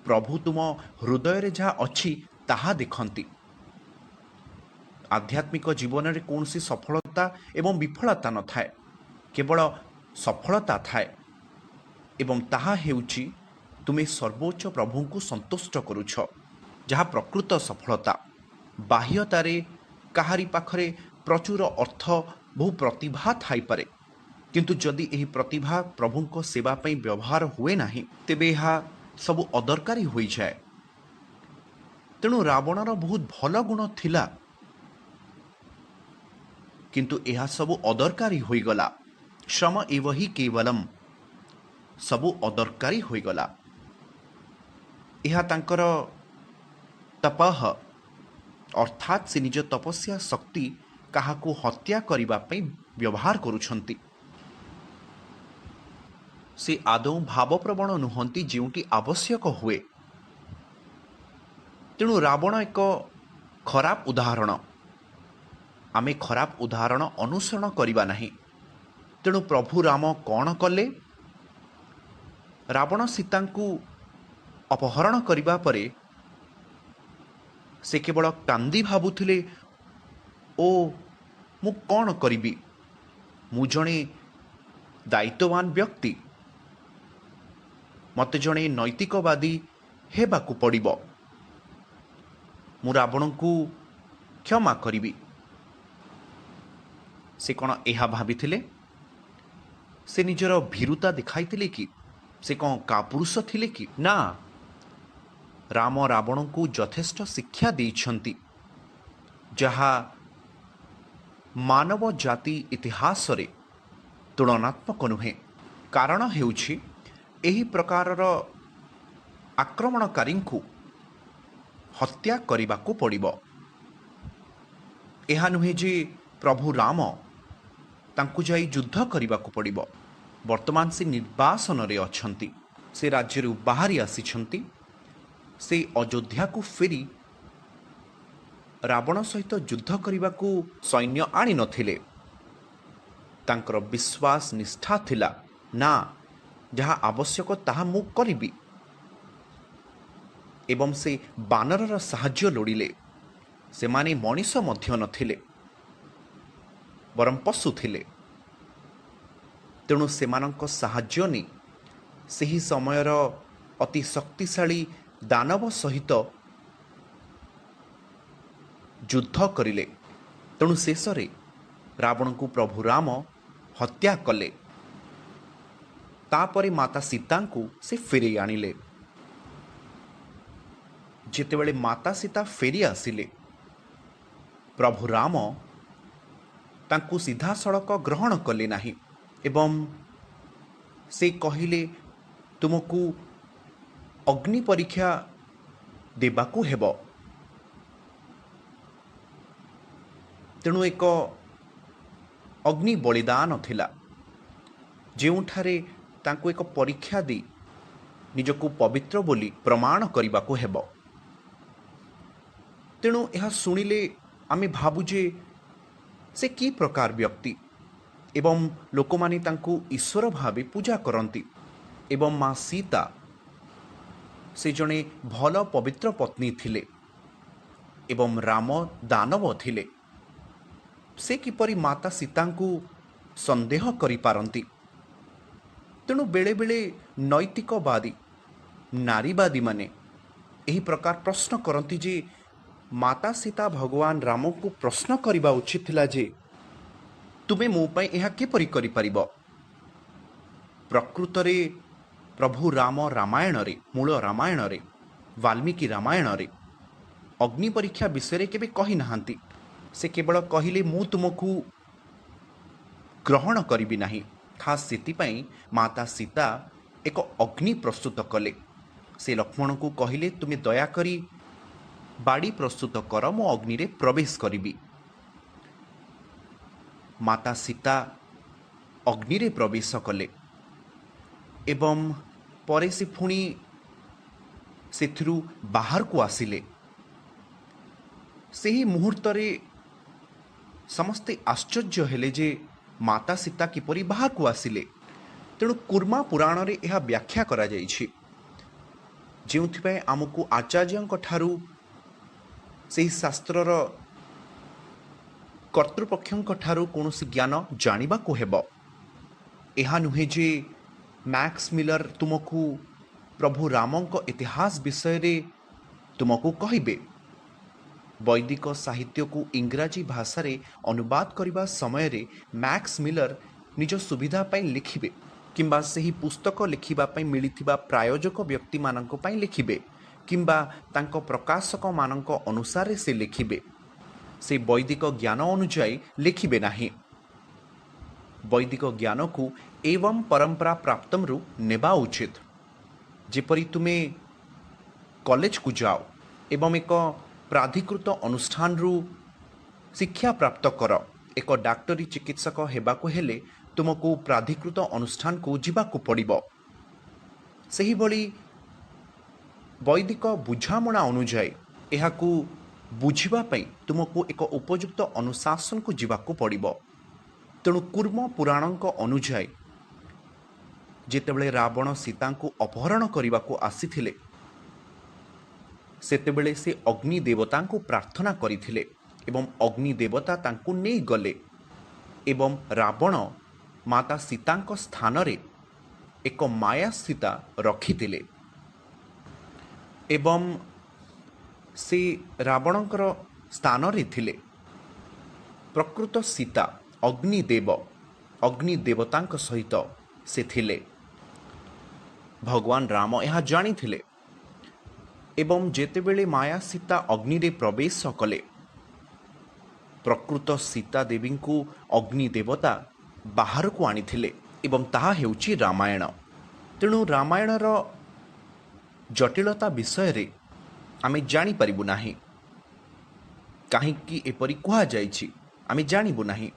ପ୍ରଭୁ ତୁମ ହୃଦୟରେ ଯାହା ଅଛି ତାହା ଦେଖନ୍ତି। ଆଧ୍ୟାତ୍ମିକ ଜୀବନରେ କୌଣସି ସଫଳତା ଏବଂ ବିଫଳତା ନଥାଏ, କେବଳ ସଫଳତା ଥାଏ ଏବଂ ତାହା ହେଉଛି ତୁମେ ସର୍ବୋଚ୍ଚ ପ୍ରଭୁଙ୍କୁ ସନ୍ତୁଷ୍ଟ କରୁଛ, ଯାହା ପ୍ରକୃତ ସଫଳତା। ବାହ୍ୟତାରେ କାହାରି ପାଖରେ ପ୍ରଚୁର ଅର୍ଥ, ବହୁ ପ୍ରତିଭା ଥାଇପାରେ, କିନ୍ତୁ ଯଦି ଏହି ପ୍ରତିଭା ପ୍ରଭୁଙ୍କ ସେବା ପାଇଁ ବ୍ୟବହାର ହୁଏ ନାହିଁ, ତେବେ ଏହା ସବୁ ଅଦରକାରୀ ହୋଇଯାଏ। ତେଣୁ ରାବଣର ବହୁତ ଭଲ ଗୁଣ ଥିଲା, କିନ୍ତୁ ଏହା ସବୁ ଅଦରକାରୀ ହୋଇଗଲା। ଶ୍ରମ ଏବ ହି କେବଲମ୍, ସବୁ ଅଦରକାରୀ ହୋଇଗଲା। ଏହା ତାଙ୍କର ତପଃ ଅର୍ଥାତ୍ ସେ ନିଜ ତପସ୍ୟା ଶକ୍ତି କାହାକୁ ହତ୍ୟା କରିବା ପାଇଁ ବ୍ୟବହାର କରୁଛନ୍ତି। से आदौ भावप्रवण नुहंती जोटी आवश्यक हुए। तेणु रावण एक खराब उदाहरण। आमे खराब उदाहरण अनुसरण करवा नहीं। तेणु प्रभु राम कौन कले? रावण सीता को अपहरण करने परे से केवल कांदी भावुथिले, ओ मु कौन करिबी, मु जणे दायित्ववान व्यक्ति, मते जणे नैतिकवादी हेबाकु पड़िबो, मु रावण को क्षमा करिबी। से कौन एहा भाविथिले? से निजर भीरुता दिखाइथिले कि? से कौन कापुरुष थिले कि? ना, राम रावण को यथेष्ट शिक्षा देइछंती, जहा मानव जाति इतिहास रे तुलनात्मक नुहे। कारण हेउछि एही प्रकारर आक्रमणकारी को हत्या करने पड़िबो। एहा नुहे जे प्रभु राम तांकु जाई युद्ध करने पड़िबो। वर्तमान से निर्वासन रे अछंती, से राज्य बाहरी आसिछंती, से अयोध्या को फेरी रावण सहित युद्ध करने को सैन्य आनी नथिले। तांकर विश्वास निष्ठा थिला, ना जहा आवश्यक ताहा मु करिबी। एवं से बानरर साहाय्य लोड़िले। से माने मनीष मध्य नथिले, बरम पशु थिले। तेणु सेमानंक साहाय्य नि सेही समयर अति शक्तिशाली दानव सहित युद्ध करिले। तेणु शेष रे रावण को प्रभु राम हत्या कले। तापरे माता सीता को से फेरे आनिले। जेतेबेले माता सीता फेरी आसिले, प्रभु राम तांकु सीधा सड़क ग्रहण कले नाही एवं से कहिले तुमको अग्नि परीक्षा देबाकू हेबो। तेणु एक अग्नि बलिदान थिला, जेउठारे तांकु एक परीक्षा दी निजको पवित्र बोली प्रमाण करने को हेबो। तेणु यह शुणिले आमे भाबुजे से कि प्रकार व्यक्ति एवं लोक माने तांकु ईश्वर भावे पूजा करती। एवं माँ सीता से जणे भल पवित्र पत्नी थिले एवं राम दानव थिले। से किपरि माता सीता को संदेह करि पारंती। तेणु बेले बेले नैतिकवादी नारीवादी माने एही प्रकार प्रश्न करती जे माता सीता भगवान राम को प्रश्न करने उचित थिला जे तुमे मो पई एहा किपरि करि परिबो। प्रकृत रे प्रभु राम रामायण रे, मूल रामायण रे, वाल्मीकि रामायण रे अग्नि परीक्षा विषय केबे कहि नाहांती। से केवल कहिले मु तुमको ग्रहण करिबि नाही। खास सेतिपाई माता सीता एक अग्नि प्रस्तुत कले। से लक्ष्मण को कहिले तुमे दयाकरी बाड़ी प्रस्तुत कर, मो अग्नि रे प्रवेश करिबि। माता सीता अग्नि रे प्रवेश कले एवं परे से पुणी सेथिरु बाहर को आसिले। सेही मुहूर्त रे समस्ते आश्चर्य हेले जे माता सीता किपरि बाहर को आसिले। तेणु कुर्मा पुराण रे यह व्याख्या करा जाइछि, जेउथिपाई आमको आचार्यंक ठारू सेही शास्त्रर कर्तृपक्षंक ठारू कौनसी ज्ञान जानिबा को हेबो। एहा नुहे जे मैक्स मिलर तुमको प्रभु रामंक इतिहास विषय रे तुमको कहिबे। वैदिक साहित्य को इंग्राजी भाषा रे अनुवाद करने समय रे मैक्स मिलर निज सुविधा पाई लिखिबे किंबा सही पुस्तक लिखिबा पाई मिलिथिबा प्रायोजक व्यक्ति मानक पाई लिखिबे किंबा तांको प्रकाशक मानक अनुसार से लिखिबे। से वैदिक ज्ञान अनुଯାयी लिखिबे नाही। वैदिक ज्ञान को एवं परंपरा प्राप्तमरु नेबा उचित। जेपरि तुमे कॉलेज को जाओ एवं एक प्राधिकृत अनुष्ठान रु शिक्षा प्राप्त कर। एक डाक्टरी चिकित्सक हेबाको हेले ତୁମକୁ ପ୍ରାଧିକୃତ ଅନୁଷ୍ଠାନକୁ ଯିବାକୁ ପଡ଼ିବ। ସେହିଭଳି ବୈଦିକ ବୁଝାମଣା ଅନୁଯାୟୀ ଏହାକୁ ବୁଝିବା ପାଇଁ ତୁମକୁ ଏକ ଉପଯୁକ୍ତ ଅନୁଶାସନକୁ ଯିବାକୁ ପଡ଼ିବ। ତେଣୁ କୁର୍ମ ପୁରାଣଙ୍କ ଅନୁଯାୟୀ ଯେତେବେଳେ ରାବଣ ସୀତାଙ୍କୁ ଅପହରଣ କରିବାକୁ ଆସିଥିଲେ, ସେତେବେଳେ ସେ ଅଗ୍ନି ଦେବତାଙ୍କୁ ପ୍ରାର୍ଥନା କରିଥିଲେ ଏବଂ ଅଗ୍ନି ଦେବତା ତାଙ୍କୁ ନେଇଗଲେ ଏବଂ ରାବଣ ମାତା ସୀତାଙ୍କ ସ୍ଥାନରେ ଏକ ମାୟା ସୀତା ରଖିଥିଲେ ଏବଂ ସେ ରାବଣଙ୍କର ସ୍ଥାନରେ ଥିଲେ ପ୍ରକୃତ ସୀତା ଅଗ୍ନି ଦେବତାଙ୍କ ସହିତ ସେ ଥିଲେ। ଭଗବାନ ରାମ ଏହା ଜାଣିଥିଲେ ଏବଂ ଯେତେବେଳେ ମାୟା ସୀତା ଅଗ୍ନିରେ ପ୍ରବେଶ କଲେ, ପ୍ରକୃତ ସୀତା ଦେବୀଙ୍କୁ ଅଗ୍ନି ଦେବତା ବାହାରକୁ ଆଣିଥିଲେ ଏବଂ ତାହା ହେଉଛି ରାମାୟଣ। ତେଣୁ ରାମାୟଣର ଜଟିଳତା ବିଷୟରେ ଆମେ ଜାଣିପାରିବୁ ନାହିଁ। କାହିଁକି ଏପରି କୁହାଯାଇଛି ଆମେ ଜାଣିବୁ ନାହିଁ।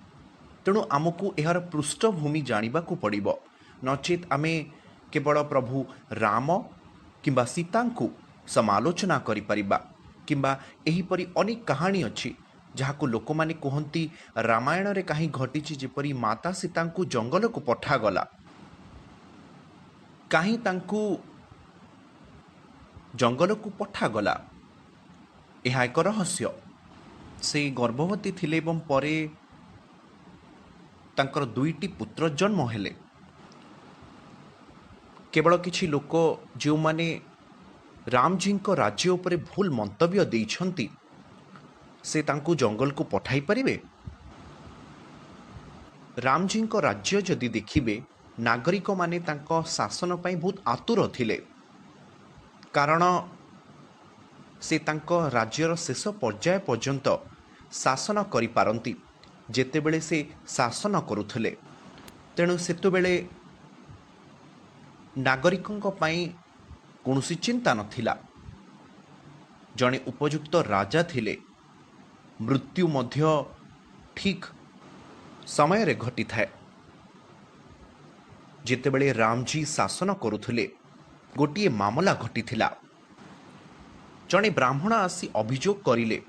ତେଣୁ ଆମକୁ ଏହାର ପୃଷ୍ଠଭୂମି ଜାଣିବାକୁ ପଡ଼ିବ, ନଚେତ୍ ଆମେ କେବଳ ପ୍ରଭୁ ରାମ କିମ୍ବା ସୀତାଙ୍କୁ ସମାଲୋଚନା କରିପାରିବା। କିମ୍ବା ଏହିପରି ଅନେକ କାହାଣୀ ଅଛି ଯାହାକୁ ଲୋକମାନେ କୁହନ୍ତି ରାମାୟଣରେ କାହିଁ ଘଟିଛି, ଯେପରି ମାତା ସୀତାଙ୍କୁ ଜଙ୍ଗଲକୁ ପଠାଗଲା। କାହିଁ ତାଙ୍କୁ ଜଙ୍ଗଲକୁ ପଠାଗଲା, ଏହା ଏକ ରହସ୍ୟ। ସେ ଗର୍ଭବତୀ ଥିଲେ ଏବଂ ପରେ ତାଙ୍କର 2ଟି ପୁତ୍ର ଜନ୍ମ ହେଲେ। କେବଳ କିଛି ଲୋକ ଯେଉଁମାନେ ରାମଜୀଙ୍କ ରାଜ୍ୟ ଉପରେ ଭୁଲ ମନ୍ତବ୍ୟ ଦେଇଛନ୍ତି, ସେ ତାଙ୍କୁ ଜଙ୍ଗଲକୁ ପଠାଇ ପାରିବେ? ରାମଜୀଙ୍କ ରାଜ୍ୟ ଯଦି ଦେଖିବେ, ନାଗରିକମାନେ ତାଙ୍କ ଶାସନ ପାଇଁ ବହୁତ ଆତୁର ଥିଲେ, କାରଣ ସେ ତାଙ୍କ ରାଜ୍ୟର ଶେଷ ପର୍ଯ୍ୟାୟ ପର୍ଯ୍ୟନ୍ତ ଶାସନ କରିପାରନ୍ତି ଯେତେବେଳେ ସେ ଶାସନ କରୁଥିଲେ। ତେଣୁ ସେତେବେଳେ ନାଗରିକଙ୍କ ପାଇଁ କୌଣସି ଚିନ୍ତା ନଥିଲା। ଜଣେ ଉପଯୁକ୍ତ ରାଜା ଥିଲେ, ମୃତ୍ୟୁ ମଧ୍ୟ ଠିକ୍ ସମୟରେ ଘଟିଥାଏ। ଯେତେବେଳେ ରାମଜୀ ଶାସନ କରୁଥିଲେ, ଗୋଟିଏ ମାମଲା ଘଟିଥିଲା। ଜଣେ ବ୍ରାହ୍ମଣ ଆସି ଅଭିଯୋଗ କରିଲେ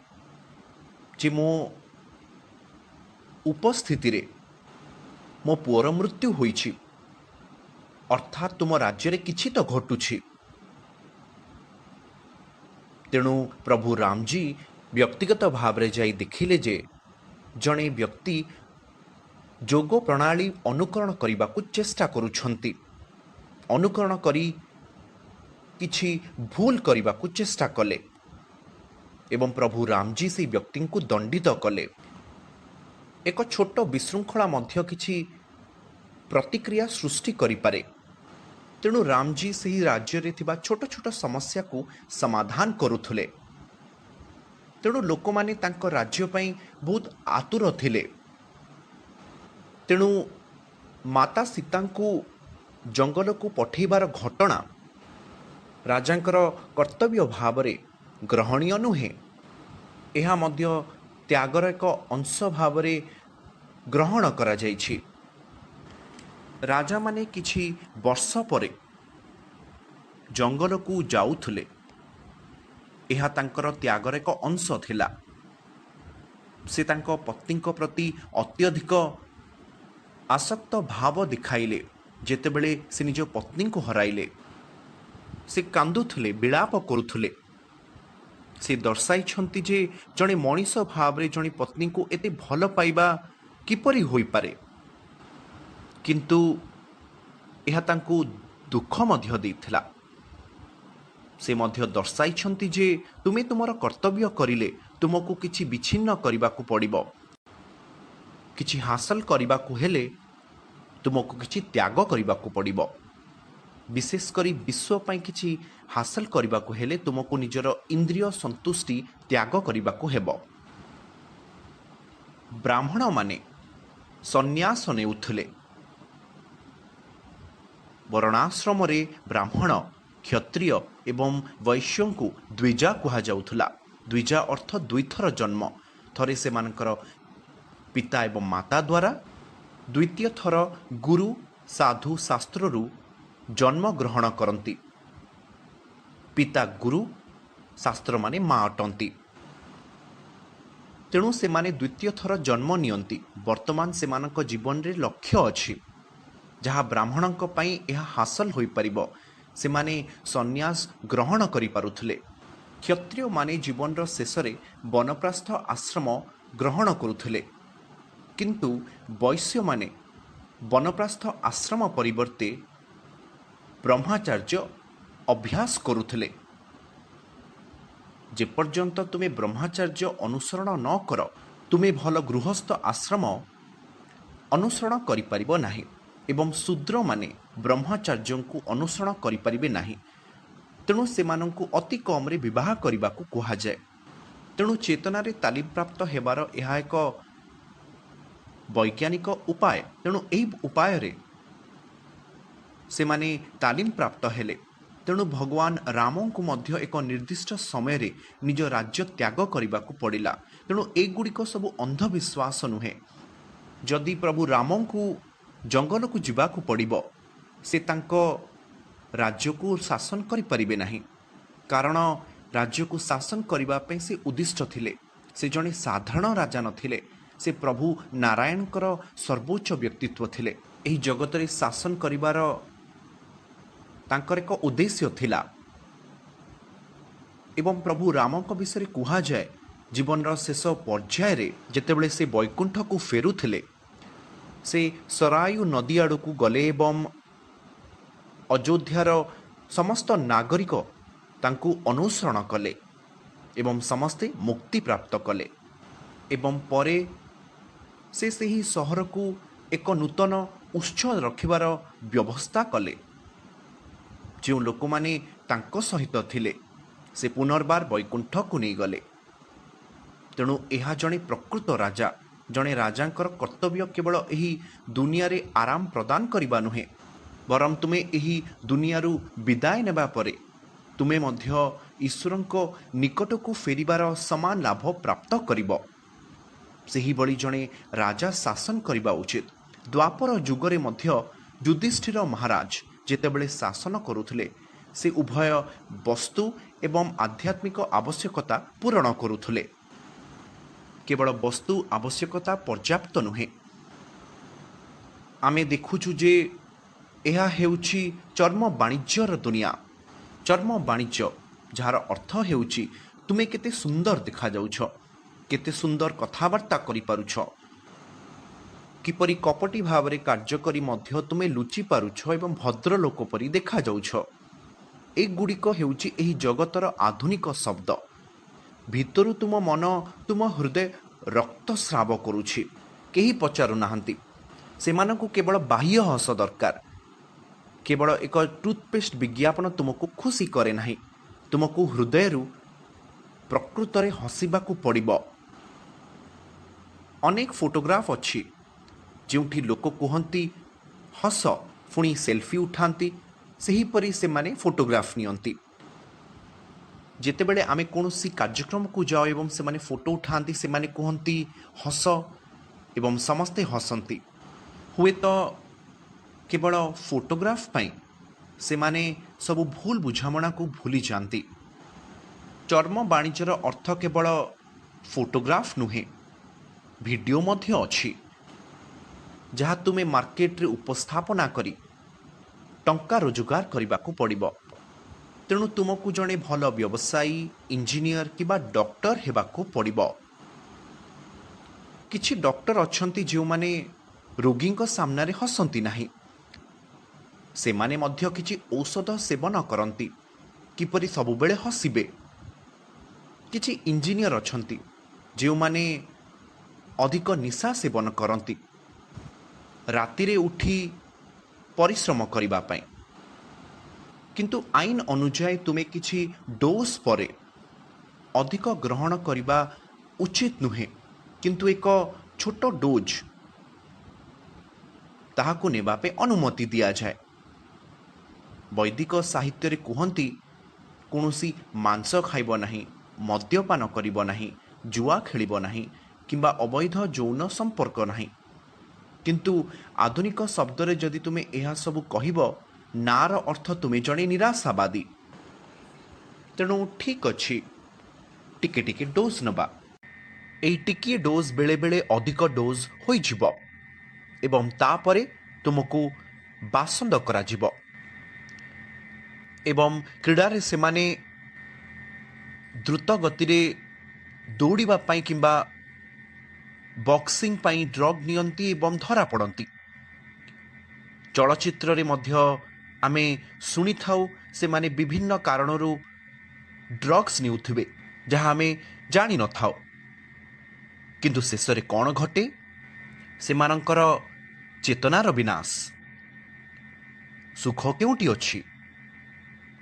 ଯେ ମୋ ଉପସ୍ଥିତିରେ ମୋ ପୁଅର ମୃତ୍ୟୁ ହୋଇଛି, ଅର୍ଥାତ୍ ତୁମ ରାଜ୍ୟରେ କିଛି ତ ଘଟୁଛି। ତେଣୁ ପ୍ରଭୁ ରାମଜୀ ବ୍ୟକ୍ତିଗତ ଭାବରେ ଯାଇ ଦେଖିଲେ ଯେ ଜଣେ ବ୍ୟକ୍ତି ଯୋଗ ପ୍ରଣାଳୀ ଅନୁକରଣ କରିବାକୁ ଚେଷ୍ଟା କରୁଛନ୍ତି, ଅନୁକରଣ କରି କିଛି ଭୁଲ କରିବାକୁ ଚେଷ୍ଟା କଲେ ଏବଂ ପ୍ରଭୁ ରାମଜୀ ସେହି ବ୍ୟକ୍ତିଙ୍କୁ ଦଣ୍ଡିତ କଲେ। ଏକ ଛୋଟ ବିଶୃଙ୍ଖଳା ମଧ୍ୟ କିଛି ପ୍ରତିକ୍ରିୟା ସୃଷ୍ଟି କରିପାରେ। ତେଣୁ ରାମଜୀ ସେହି ରାଜ୍ୟରେ ଥିବା ଛୋଟ ଛୋଟ ସମସ୍ୟାକୁ ସମାଧାନ କରୁଥିଲେ। ତେଣୁ ଲୋକମାନେ ତାଙ୍କ ରାଜ୍ୟ ପାଇଁ ବହୁତ ଆତୁର ଥିଲେ। ତେଣୁ ମାତା ସୀତାଙ୍କୁ ଜଙ୍ଗଲକୁ ପଠାଇବାର ଘଟଣା ରାଜାଙ୍କର କର୍ତ୍ତବ୍ୟ ଭାବରେ ଗ୍ରହଣୀୟ ନୁହେଁ। ଏହା ମଧ୍ୟ ତ୍ୟାଗର ଏକ ଅଂଶ ଭାବରେ ଗ୍ରହଣ କରାଯାଇଛି। ରାଜାମାନେ କିଛି ବର୍ଷ ପରେ ଜଙ୍ଗଲକୁ ଯାଉଥିଲେ, ଏହା ତାଙ୍କର ତ୍ୟାଗର ଏକ ଅଂଶ ଥିଲା। ସେ ତାଙ୍କ ପତ୍ନୀଙ୍କ ପ୍ରତି ଅତ୍ୟଧିକ ଆସକ୍ତ ଭାବ ଦେଖାଇଲେ। ଯେତେବେଳେ ସେ ନିଜ ପତ୍ନୀଙ୍କୁ ହରାଇଲେ, ସେ କାନ୍ଦୁଥିଲେ, ବିଳାପ କରୁଥିଲେ। ସେ ଦର୍ଶାଇଛନ୍ତି ଯେ ଜଣେ ମଣିଷ ଭାବରେ ଜଣେ ପତ୍ନୀଙ୍କୁ ଏତେ ଭଲ ପାଇବା କିପରି ହୋଇପାରେ, କିନ୍ତୁ ଏହା ତାଙ୍କୁ ଦୁଃଖ ମଧ୍ୟ ଦେଇଥିଲା। ସେ ମଧ୍ୟ ଦର୍ଶାଇଛନ୍ତି ଯେ ତୁମେ ତୁମର କର୍ତ୍ତବ୍ୟ କରିଲେ ତୁମକୁ କିଛି ବିଚ୍ଛିନ୍ନ କରିବାକୁ ପଡ଼ିବ। କିଛି ହାସଲ କରିବାକୁ ହେଲେ ତୁମକୁ କିଛି ତ୍ୟାଗ କରିବାକୁ ପଡ଼ିବ। ବିଶେଷ କରି ବିଶ୍ୱ ପାଇଁ କିଛି ହାସଲ କରିବାକୁ ହେଲେ ତୁମକୁ ନିଜର ଇନ୍ଦ୍ରିୟ ସନ୍ତୁଷ୍ଟି ତ୍ୟାଗ କରିବାକୁ ହେବ। ବ୍ରାହ୍ମଣମାନେ ସନ୍ନ୍ୟାସ ନେଉଥିଲେ। ବର୍ଣ୍ଣାଶ୍ରମରେ ବ୍ରାହ୍ମଣ, କ୍ଷତ୍ରିୟ ଏବଂ ବୈଶ୍ୟଙ୍କୁ ଦ୍ୱିଜା କୁହାଯାଉଥିଲା। ଦ୍ୱିଜା ଅର୍ଥ ଦୁଇଥର ଜନ୍ମ, ଥରେ ସେମାନଙ୍କର ପିତା ଏବଂ ମାତା ଦ୍ୱାରା द्वितीय थर गुरु साधु शास्त्रु जन्म ग्रहण करती। पिता गुरु शास्त्र माने माँ अटंती। तेणु से माने द्वितीय थर जन्म नियंती। वर्तमान से मानक जीवन रे लक्ष्य अछि जहाँ ब्राह्मणों पई यह हासिल होई परिबो। से माने सन्यास ग्रहण करि पारुथले। क्षत्रिय माने जीवन रो शेष रे वनप्रस्थ आश्रम ग्रहण करुथले, किंतु वैश्य माने वनप्रस्थ आश्रम परिवर्ते ब्रह्मचर्य अभ्यास करुथले। जेपर्यंत तुमे ब्रह्मचर्य अनुसरण न कर तुमे भल गृहस्थ आश्रम अनुसरण करिपारिबो नाही। एवं शूद्र माने ब्रह्मचर्य को अनुसरण करिपारिबे नाही। तेणु सेमानंकु अति कम रे विवाह करबाकू कुहा जाय। तेणु चेतनारे तालीम प्राप्त हेबार यह एक वैज्ञानिक उपाय। तेणु एही उपाय रे सेमाने तालीम प्राप्त हेले। तेणु भगवान रामों को मध्य एक निर्दिष्ट समय रे निज राज्य त्याग करबाकू पड़िला। तेणु एगुड़िक सब अंधविश्वास नुहे। जदि प्रभु रामों को जंगल को जीवाकू पड़िबो से तांको राज्य को शासन करि परिबे नाही। कारण राज्य को शासन करबा पे से उद्दिष्ट थिले। से जणे साधारण राजा नथिले, से प्रभु नारायणकर सर्वोच्च व्यक्तित्व थिले। एही जगत रे शासन करिवार तांकर एक उद्देश्य थिला। एवं प्रभु रामक विषय कुहा जाए जीवन शेष पर्याय रे जेतेबेले से वैकुंठ को फेरुथिले से सरायु नदी आड़ को गले एवं अयोध्यार समस्त नागरिक तांकु अनुसरण कले एवं समस्ते मुक्ति प्राप्त कले। एवं परे से सही सहर को एक नूतन उच्च रखिबार व्यवस्था कले। जो लोक माने तांको सहित थिले से पुनर्बार वैकुंठ को नहीं गले। तेणु यह जड़े प्रकृत राजा। जड़े राजांकर कर्तव्य केवल यही दुनिया रे आराम प्रदान करबा नुहे, बरम तुमे यही दुनियारू विदाय नेबा परे तुमे मध्य ईश्वरंको निकट को फेरिबार समान लाभ प्राप्त करिबो। सेही बळी जड़े राजा शासन करबा उचित। द्वापर जुगरे मध्य युधिष्ठिर महाराज जेतेबेले शासन करुथले से उभय वस्तु एवं आध्यात्मिक आवश्यकता पूरण करुथले। केवल वस्तु आवश्यकता पर्याप्त नुहे। आमे देखुछु जे यह हेउछि चर्म वाणिज्यर दुनिया। चर्म वाणिज्य जार अर्थ हेउछि तुमे केते सुंदर देखा जाउछ, केते सुंदर कथावार्ता करि पारुछ, किपरि कपटी भावरे कार्य करी मध्य तुमे लुचि पारुछ एवं भद्र लोक परि देखा जाउछ। एगुड़िक हेउछि एही जगतर आधुनिक शब्द। भितरु तुम मन तुम हृदय रक्तस्राव करुछि। केही पचारु नाहंती। सेमानकु केवल बाह्य हस दरकार। केवल एक टूथपेस्ट विज्ञापन तुमको खुशी करे नाही। तुमको हृदयरु प्रकृत रे हसिबाकू पड़िबो। अनेक फोटोग्राफ अछि जोंठी लोक कहंती हस पुणी सेल्फी उठांती, सही परी से माने फोटोग्राफ नियंती। जेतेबेले आमे कोनोसी कार्यक्रम को जाओ एवं से माने फोटो उठांती, से माने कहंती हस एवं समस्ते हसंती। हुए तो केवल फोटोग्राफ पाई से माने सब भूल बुझामणा को भूली जानती। चर्म वाणिज्यर अर्थ केवल फोटोग्राफ नुहे, वीडियो मध्य अछि जहाँ तुमे मार्केट रे उपस्थापना करी टंका रोजगार करबाकू पड़िबो। तेणु तुमको जड़े भल व्यवसायी, इंजीनियर किबा डॉक्टर हेबाकू पड़िबो। किछि डॉक्टर अछंती जो माने रोगी को सामने हसंती नाही। से माने मध्य किछि औषध सेवन करंती किपरि सबुबेले हसिबे। किछि इंजीनियर अछंती जो माने अधिक निशा सेवन करंती राति रे उठी परिश्रम करिबा पई। किंतु आईन अनुजाई तुमे किछि डोज परे अधिक ग्रहण करिबा उचित नुहे, किंतु एक छोट डोज ताहाकू नेबा पे अनुमति दिया जाए। वैदिक साहित्य रे कहंती कोनोसी मांस खाइबो नाही, मद्यपान करिबो नाही, जुआ खेलिबो नाही किंबा अवैध यौन संपर्क नाही। किंतु आधुनिक शब्दरे जदि तुमे यह सब कहब नार अर्थ तुमे जड़े निराशावादी। तेणु ठीक अच्छी टिके टिके डोज नबा। एई टिके डोज बेले बेले अधिक डोज होई जिवो एवं तापरे तुमको बासंद करा जिवो। एवं क्रीडारे सेमाने द्रुत गति रे दौड़िबा पाई किंबा बॉक्सिंग पाई ड्रग नियंती एवं धरा पड़ती। चलचित्र रे मध्य आमे सुनी थाउ से माने विभिन्न कारणरू ड्रग्स निउथिबे जहाँ आमे जानी न थाउ। किंतु शेषरे कौन घटे सेमानंकर चेतनार विनाश। सुख केउटी अछि?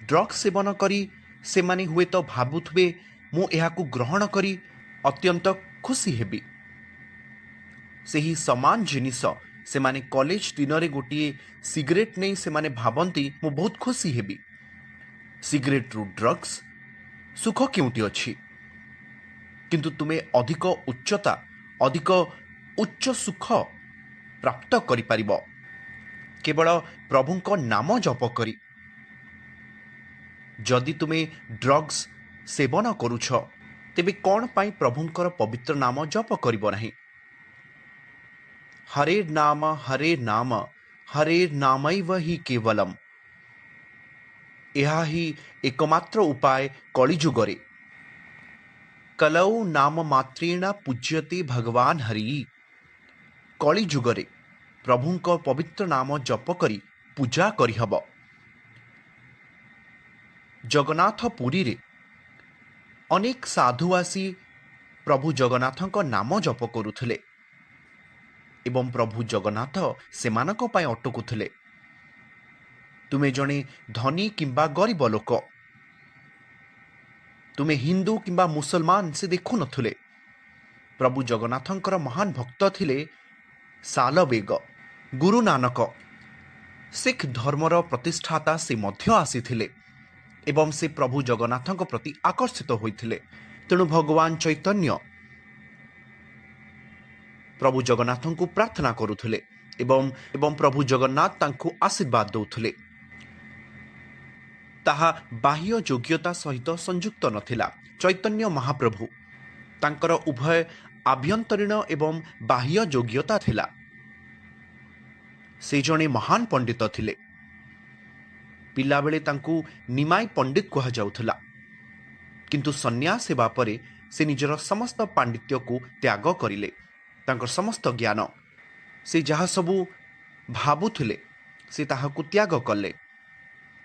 ड्रग्स सेवन करी सेमाने हुए तो भाबुथबे मु एहाकु ग्रहण करी अत्यंत खुशी हेबी। सेही समान जिनिस सेमाने कॉलेज दिन रे गोटिए सिगरेट नहीं सेमाने भाबंती मु बहुत खुशी हेबी। सिगरेट रु ड्रग्स सुख केउटी अछि? किंतु तुमे अधिक उच्चता अधिक उच्च सुख प्राप्त करि परिबो केवल प्रभुंक नाम जप करी। जदि तुमे ड्रग्स सेवन करुछ तेबे कौन पाई प्रभुंकर पवित्र नाम जप करिबो नाही? हरे नाम हरे नामैव हि केवलम। यह ही एकमात्र उपाय कलिजुगरे। कलौ नाम मात्रेण पूज्यते भगवान हरि। कलिजुगरे प्रभुंक पवित्र नाम जप करी पूजा करिहब। जगन्नाथ पुरी रे अनेक साधु आसी प्रभु जगन्नाथक नाम जप करुथिले एवं प्रभु जगन्नाथ सेमानक पाई अटकुथिले। तुमे जणे धनी किंबा गरीब लोक, तुमे हिंदू किंबा मुसलमान से देखु नथुले। प्रभु जगन्नाथंकर महान भक्त थिले सालबेग, गुरु नानक, सिख धर्मर प्रतिष्ठाता से मध्य आसीथिले एवं से प्रभु जगन्नाथंक प्रति आकर्षित होइथिले। तेणु भगवान चैतन्य प्रभु जगन्नाथंकु प्रार्थना करुथिले एवं प्रभु जगन्नाथ तांकु आशीर्वाद दौथिले। ताहा बाह्य योग्यता सहित संयुक्त नथिला। चैतन्य महाप्रभु तांकर उभय आभ्यंतरीण एवं बाह्य योग्यता थिला। से जणे महान पंडित थिले। पिला बेले तांकु निमाई पंडित कहा जाउथला, किंतु सन्यास हेबा परे से निजर समस्त पांडित्य को त्याग करिले। तांकर समस्त ज्ञान से जहा सबु भाबुथिले से ताहाकु त्याग कले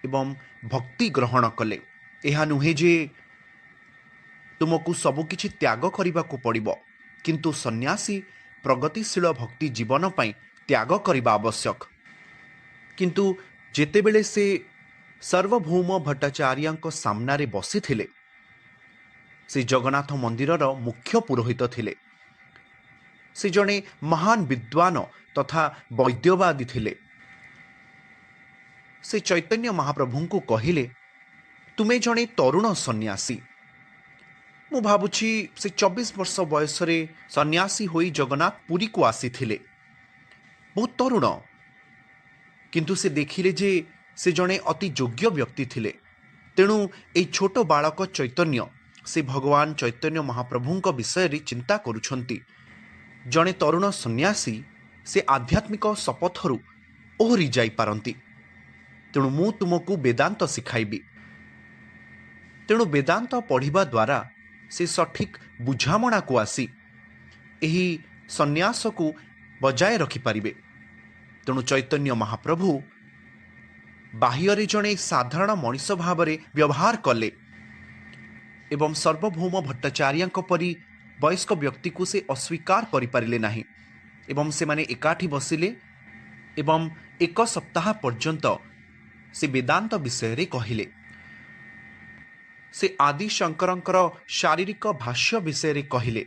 एवं भक्ति ग्रहण कले। यह नुहे जे तुमको सबुकिछि त्याग करिबाकु पड़िबो, किंतु सन्यासी प्रगतिशील भक्ति जीवन पाई त्याग करिबा आवश्यक। किंतु जेतेबेले से सर्वभौम भट्टाचार्यଙ୍କ सामनारे बसिथिले से जगन्नाथ मंदिरर मुख्य पुरोहित थिले। से जणे महान विद्वान तथा वैद्यवादी थिले। से चैतन्य महाप्रभुंकु कहिले, तुमे जणे तरुण सन्यासी। मु भाबुछि से 24 वर्ष बयसरे सन्यासी होई जगन्नाथ पुरी को आसीथिले। बहुत तरुण, किंतु से देखिले जे से जणे अति योग्य व्यक्ति थिले। तेणु ए छोट बालक चैतन्य से भगवान चैतन्य महाप्रभुंक विषय रे चिंता करुछंती। जणे तरुण सन्यासी से आध्यात्मिक शपथरु ओहरी जाई पारंती। तेणु मु तुमको वेदांत शिखाइबी। तेणु वेदांत पढ़िबा द्वारा से सठिक बुझामणा को आसी एही सन्यास को बजाय रखि पारिबे। तेणु चैतन्य महाप्रभु बाह्य जणे साधारण मनीष भाव व्यवहार कले एवं सर्वभौम भट्टाचार्यଙ୍କ परी वयस्क व्यक्ति को से अस्वीकार करिपारिले नाही एवं से माने एकाठी बसिले एवं एक सप्ताह पर्यंत से वेदांत विषय रे कहिले। से आदि शंकरंकर शारीरिक भाष्य विषय रे कहिले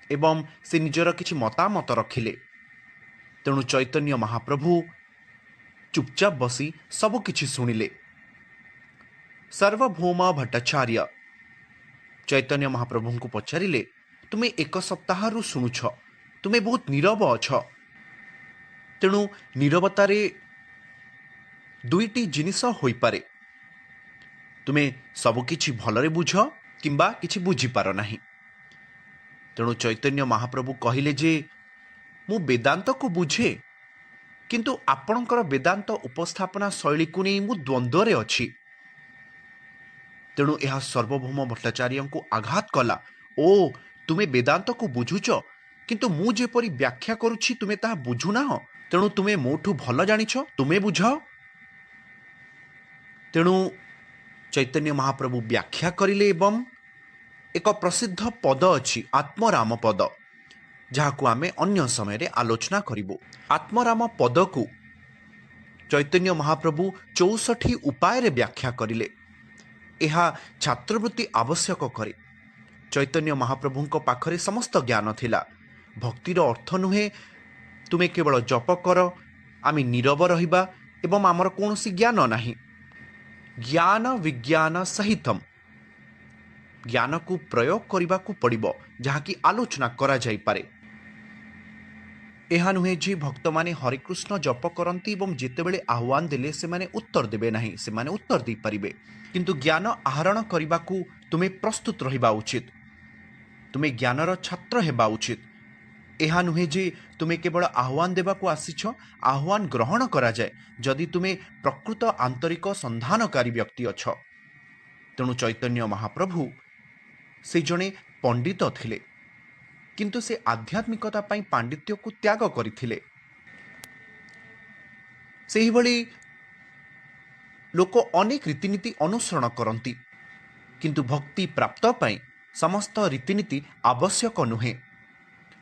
एवं से निजर किछि मतामत रखिले। तेणु चैतन्य महाप्रभु चुपचाप बसी सब किछि सुनिले। सर्वभौम भट्टाचार्य चैतन्य महाप्रभु को पचारिले, तुमे एक सप्ताह शुणुछ, तुमे बहुत नीरव अछ। ତେଣୁ ନୀରବତାରେ ଦୁଇଟି ଜିନିଷ ହୋଇପାରେ। ତୁମେ ସବୁକିଛି ଭଲରେ ବୁଝ କିମ୍ବା କିଛି ବୁଝିପାର ନାହିଁ। ତେଣୁ ଚୈତନ୍ୟ ମହାପ୍ରଭୁ କହିଲେ ଯେ ମୁଁ ବେଦାନ୍ତକୁ ବୁଝେ, କିନ୍ତୁ ଆପଣଙ୍କର ବେଦାନ୍ତ ଉପସ୍ଥାପନା ଶୈଳୀକୁ ନେଇ ମୁଁ ଦ୍ୱନ୍ଦ୍ୱରେ ଅଛି। ତେଣୁ ଏହା ସର୍ବଭୌମ ଭଟ୍ଟାଚାର୍ଯ୍ୟଙ୍କୁ ଆଘାତ କଲା। ଓ ତୁମେ ବେଦାନ୍ତକୁ ବୁଝୁଛ, କିନ୍ତୁ ମୁଁ ଯେପରି ବ୍ୟାଖ୍ୟା କରୁଛି ତୁମେ ତାହା ବୁଝୁନାହଁ। ତେଣୁ ତୁମେ ମୋଠୁ ଭଲ ଜାଣିଛ, ତୁମେ ବୁଝାଅ। ତେଣୁ ଚୈତନ୍ୟ ମହାପ୍ରଭୁ ବ୍ୟାଖ୍ୟା କରିଲେ ଏବଂ ଏକ ପ୍ରସିଦ୍ଧ ପଦ ଅଛି ଆତ୍ମରାମ ପଦ, ଯାହାକୁ ଆମେ ଅନ୍ୟ ସମୟରେ ଆଲୋଚନା କରିବୁ। ଆତ୍ମରାମ ପଦକୁ ଚୈତନ୍ୟ ମହାପ୍ରଭୁ 64 ଉପାୟରେ ବ୍ୟାଖ୍ୟା କରିଲେ। ଏହା ଛାତ୍ରବୃତ୍ତି ଆବଶ୍ୟକ କରେ। ଚୈତନ୍ୟ ମହାପ୍ରଭୁଙ୍କ ପାଖରେ ସମସ୍ତ ଜ୍ଞାନ ଥିଲା। ଭକ୍ତିର ଅର୍ଥ ନୁହେଁ ତୁମେ କେବଳ ଜପ କର, ଆମେ ନୀରବ ରହିବା ଏବଂ ଆମର କୌଣସି ଜ୍ଞାନ ନାହିଁ। ଜ୍ଞାନ ବିଜ୍ଞାନ ସହିତମ୍, ଜ୍ଞାନକୁ ପ୍ରୟୋଗ କରିବାକୁ ପଡ଼ିବ, ଯାହାକି ଆଲୋଚନା କରାଯାଇପାରେ। ଏହା ନୁହେଁ ଯେ ଭକ୍ତମାନେ ହରେକୃଷ୍ଣ ଜପ କରନ୍ତି ଏବଂ ଯେତେବେଳେ ଆହ୍ୱାନ ଦେଲେ ସେମାନେ ଉତ୍ତର ଦେବେ ନାହିଁ। ସେମାନେ ଉତ୍ତର ଦେଇପାରିବେ, କିନ୍ତୁ ଜ୍ଞାନ ଆହରଣ କରିବାକୁ ତୁମେ ପ୍ରସ୍ତୁତ ରହିବା ଉଚିତ। ତୁମେ ଜ୍ଞାନର ଛାତ୍ର ହେବା ଉଚିତ। ଏହା ନୁହେଁ ଯେ ତୁମେ କେବଳ ଆହ୍ୱାନ ଦେବାକୁ ଆସିଛ, ଆହ୍ୱାନ ଗ୍ରହଣ କରାଯାଏ ଯଦି ତୁମେ ପ୍ରକୃତ ଆନ୍ତରିକ ସନ୍ଧାନକାରୀ ବ୍ୟକ୍ତି ଅଛ। ତେଣୁ ଚୈତନ୍ୟ ମହାପ୍ରଭୁ ସେ ଜଣେ ପଣ୍ଡିତ ଥିଲେ, କିନ୍ତୁ ସେ ଆଧ୍ୟାତ୍ମିକତା ପାଇଁ ପାଣ୍ଡିତ୍ୟକୁ ତ୍ୟାଗ କରିଥିଲେ। ସେହିଭଳି ଲୋକ ଅନେକ ରୀତିନୀତି ଅନୁସରଣ କରନ୍ତି, କିନ୍ତୁ ଭକ୍ତି ପ୍ରାପ୍ତ ପାଇଁ ସମସ୍ତ ରୀତିନୀତି ଆବଶ୍ୟକ ନୁହେଁ।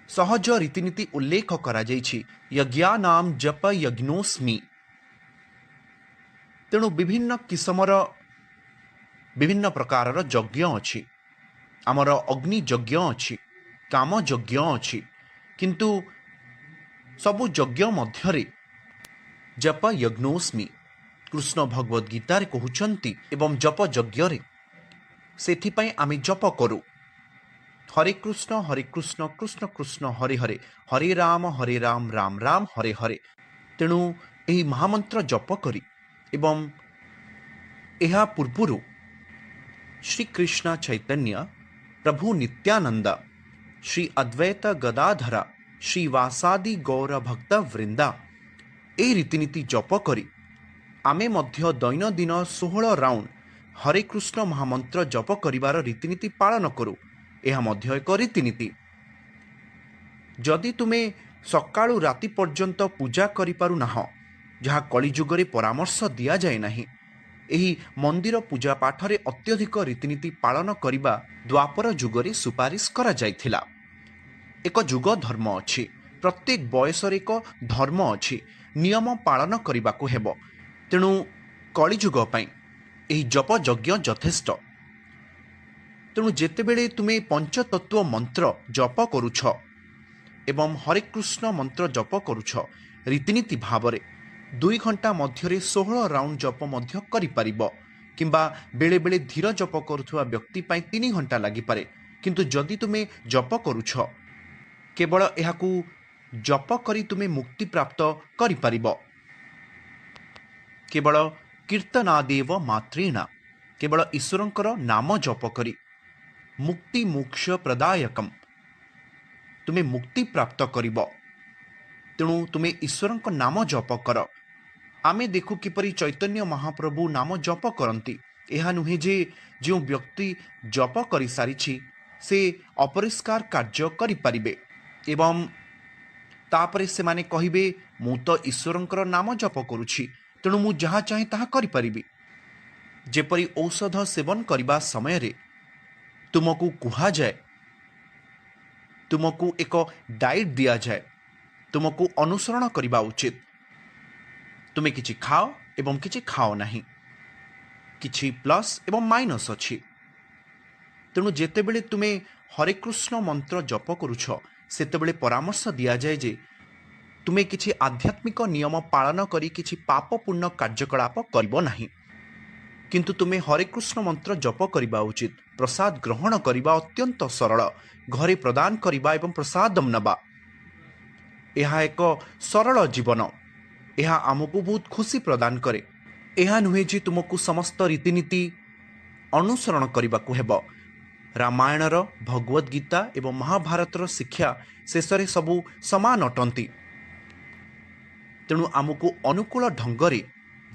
ସହଜ ରୀତିନୀତି ଉଲ୍ଲେଖ କରାଯାଇଛି, ଯଜ୍ଞାନାମ୍ ଜପ ଯଜ୍ଞୋସ୍ମି। ତେଣୁ ବିଭିନ୍ନ ପ୍ରକାରର ଯଜ୍ଞ ଅଛି। ଆମର ଅଗ୍ନି ଯଜ୍ଞ ଅଛି, କାମ ଯଜ୍ଞ ଅଛି, କିନ୍ତୁ ସବୁ ଯଜ୍ଞ ମଧ୍ୟରେ ଜପ ଯଜ୍ଞୋସ୍ମି କୃଷ୍ଣ ଭଗବତ ଗୀତାରେ କହୁଛନ୍ତି। ଏବଂ ଜପ ଯଜ୍ଞରେ ସେଥିପାଇଁ ଆମେ ଜପ କରୁ, ହରେ କୃଷ୍ଣ କୃଷ୍ଣ କୃଷ୍ଣ ହରେ ହରେ, ହରେ ରାମ ରାମ ରାମ ହରେ ହରେ। ତେଣୁ ଏହି ମହାମନ୍ତ୍ର ଜପ କରି ଏବଂ ଏହା ପୂର୍ବରୁ ଶ୍ରୀକୃଷ୍ଣ ଚୈତନ୍ୟ, ପ୍ରଭୁ ନିତ୍ୟାନନ୍ଦ, ଶ୍ରୀ ଅଦ୍ୱୈତ ଗଦାଧର, ଶ୍ରୀବାସାଦି ଗୌର ଭକ୍ତ ବୃନ୍ଦା ଏହି ରୀତିନୀତି ଜପ କରି ଆମେ ମଧ୍ୟ ଦୈନନ୍ଦିନ 16 ରାଉଣ୍ଡ ହରେ କୃଷ୍ଣ ମହାମନ୍ତ୍ର ଜପ କରିବାର ରୀତିନୀତି ପାଳନ କରୁ। ଏହା ମଧ୍ୟ ଏକ ରୀତିନୀତି। ଯଦି ତୁମେ ସକାଳୁ ରାତି ପର୍ଯ୍ୟନ୍ତ ପୂଜା କରିପାରୁନାହଁ, ଯାହା କଳିଯୁଗରେ ପରାମର୍ଶ ଦିଆଯାଏ ନାହିଁ, ଏହି ମନ୍ଦିର ପୂଜା ପାଠରେ ଅତ୍ୟଧିକ ରୀତିନୀତି ପାଳନ କରିବା ଦ୍ୱାପର ଯୁଗରେ ସୁପାରିଶ କରାଯାଇଥିଲା। ଏକ ଯୁଗ ଧର୍ମ ଅଛି, ପ୍ରତ୍ୟେକ ବୟସରେ ଏକ ଧର୍ମ ଅଛି, ନିୟମ ପାଳନ କରିବାକୁ ହେବ। ତେଣୁ କଳିଯୁଗ ପାଇଁ ଏହି ଜପ ଯଜ୍ଞ ଯଥେଷ୍ଟ। ତେଣୁ ଯେତେବେଳେ ତୁମେ ପଞ୍ଚତତ୍ଵ ମନ୍ତ୍ର ଜପ କରୁଛ ଏବଂ ହରେକୃଷ୍ଣ ମନ୍ତ୍ର ଜପ କରୁଛ ରୀତିନୀତି ଭାବରେ, 2 ଘଣ୍ଟା ମଧ୍ୟରେ 16 ରାଉଣ୍ଡ ଜପ ମଧ୍ୟ କରିପାରିବ, କିମ୍ବା ବେଳେବେଳେ ଧୀର ଜପ କରୁଥିବା ବ୍ୟକ୍ତି ପାଇଁ 3 ଘଣ୍ଟା ଲାଗିପାରେ। କିନ୍ତୁ ଯଦି ତୁମେ ଜପ କରୁଛ, କେବଳ ଏହାକୁ ଜପ କରି ତୁମେ ମୁକ୍ତି ପ୍ରାପ୍ତ କରିପାରିବ। କେବଳ କୀର୍ତ୍ତନାଦେବ ମାତ୍ରେଣ, କେବଳ ଈଶ୍ୱରଙ୍କର ନାମ ଜପ କରି ମୁକ୍ତି ମୋକ୍ଷ ପ୍ରଦାୟକମ୍, ତୁମେ ମୁକ୍ତି ପ୍ରାପ୍ତ କରିବ। ତେଣୁ ତୁମେ ଈଶ୍ୱରଙ୍କ ନାମ ଜପ କର। ଆମେ ଦେଖୁ କିପରି ଚୈତନ୍ୟ ମହାପ୍ରଭୁ ନାମ ଜପ କରନ୍ତି। ଏହା ନୁହେଁ ଯେ ଯେଉଁ ବ୍ୟକ୍ତି ଜପ କରିସାରିଛି ସେ ଅପରିଷ୍କାର କାର୍ଯ୍ୟ କରିପାରିବେ ଏବଂ ତାପରେ ସେମାନେ କହିବେ ମୁଁ ତ ଈଶ୍ୱରଙ୍କର ନାମ ଜପ କରୁଛି, ତେଣୁ ମୁଁ ଯାହା ଚାହେଁ ତାହା କରିପାରିବି। ଯେପରି ଔଷଧ ସେବନ କରିବା ସମୟରେ ତୁମକୁ କୁହାଯାଏ, ତୁମକୁ ଏକ ଡାଏଟ୍ ଦିଆଯାଏ, ତୁମକୁ ଅନୁସରଣ କରିବା ଉଚିତ। ତୁମେ କିଛି ଖାଅ ଏବଂ କିଛି ଖାଅ ନାହିଁ, କିଛି ପ୍ଲସ୍ ଏବଂ ମାଇନସ୍ ଅଛି। ତେଣୁ ଯେତେବେଳେ ତୁମେ ହରେକୃଷ୍ଣ ମନ୍ତ୍ର ଜପ କରୁଛ, ସେତେବେଳେ ପରାମର୍ଶ ଦିଆଯାଏ ଯେ ତୁମେ କିଛି ଆଧ୍ୟାତ୍ମିକ ନିୟମ ପାଳନ କରି କିଛି ପାପ ପୂର୍ଣ୍ଣ କାର୍ଯ୍ୟକଳାପ କରିବ ନାହିଁ, କିନ୍ତୁ ତୁମେ ହରେକୃଷ୍ଣ ମନ୍ତ୍ର ଜପ କରିବା ଉଚିତ। ପ୍ରସାଦ ଗ୍ରହଣ କରିବା ଅତ୍ୟନ୍ତ ସରଳ, ଘରେ ପ୍ରଦାନ କରିବା ଏବଂ ପ୍ରସାଦମ୍ ନେବା। ଏହା ଏକ ସରଳ ଜୀବନ। ଏହା ଆମକୁ ବହୁତ ଖୁସି ପ୍ରଦାନ କରେ। ଏହା ନୁହେଁ ଯେ ତୁମକୁ ସମସ୍ତ ରୀତିନୀତି ଅନୁସରଣ କରିବାକୁ ହେବ। ରାମାୟଣର, ଭଗବତ ଗୀତା ଏବଂ ମହାଭାରତର ଶିକ୍ଷା ଶେଷରେ ସବୁ ସମାନ ଅଟନ୍ତି। ତେଣୁ ଆମକୁ ଅନୁକୂଳ ଢଙ୍ଗରେ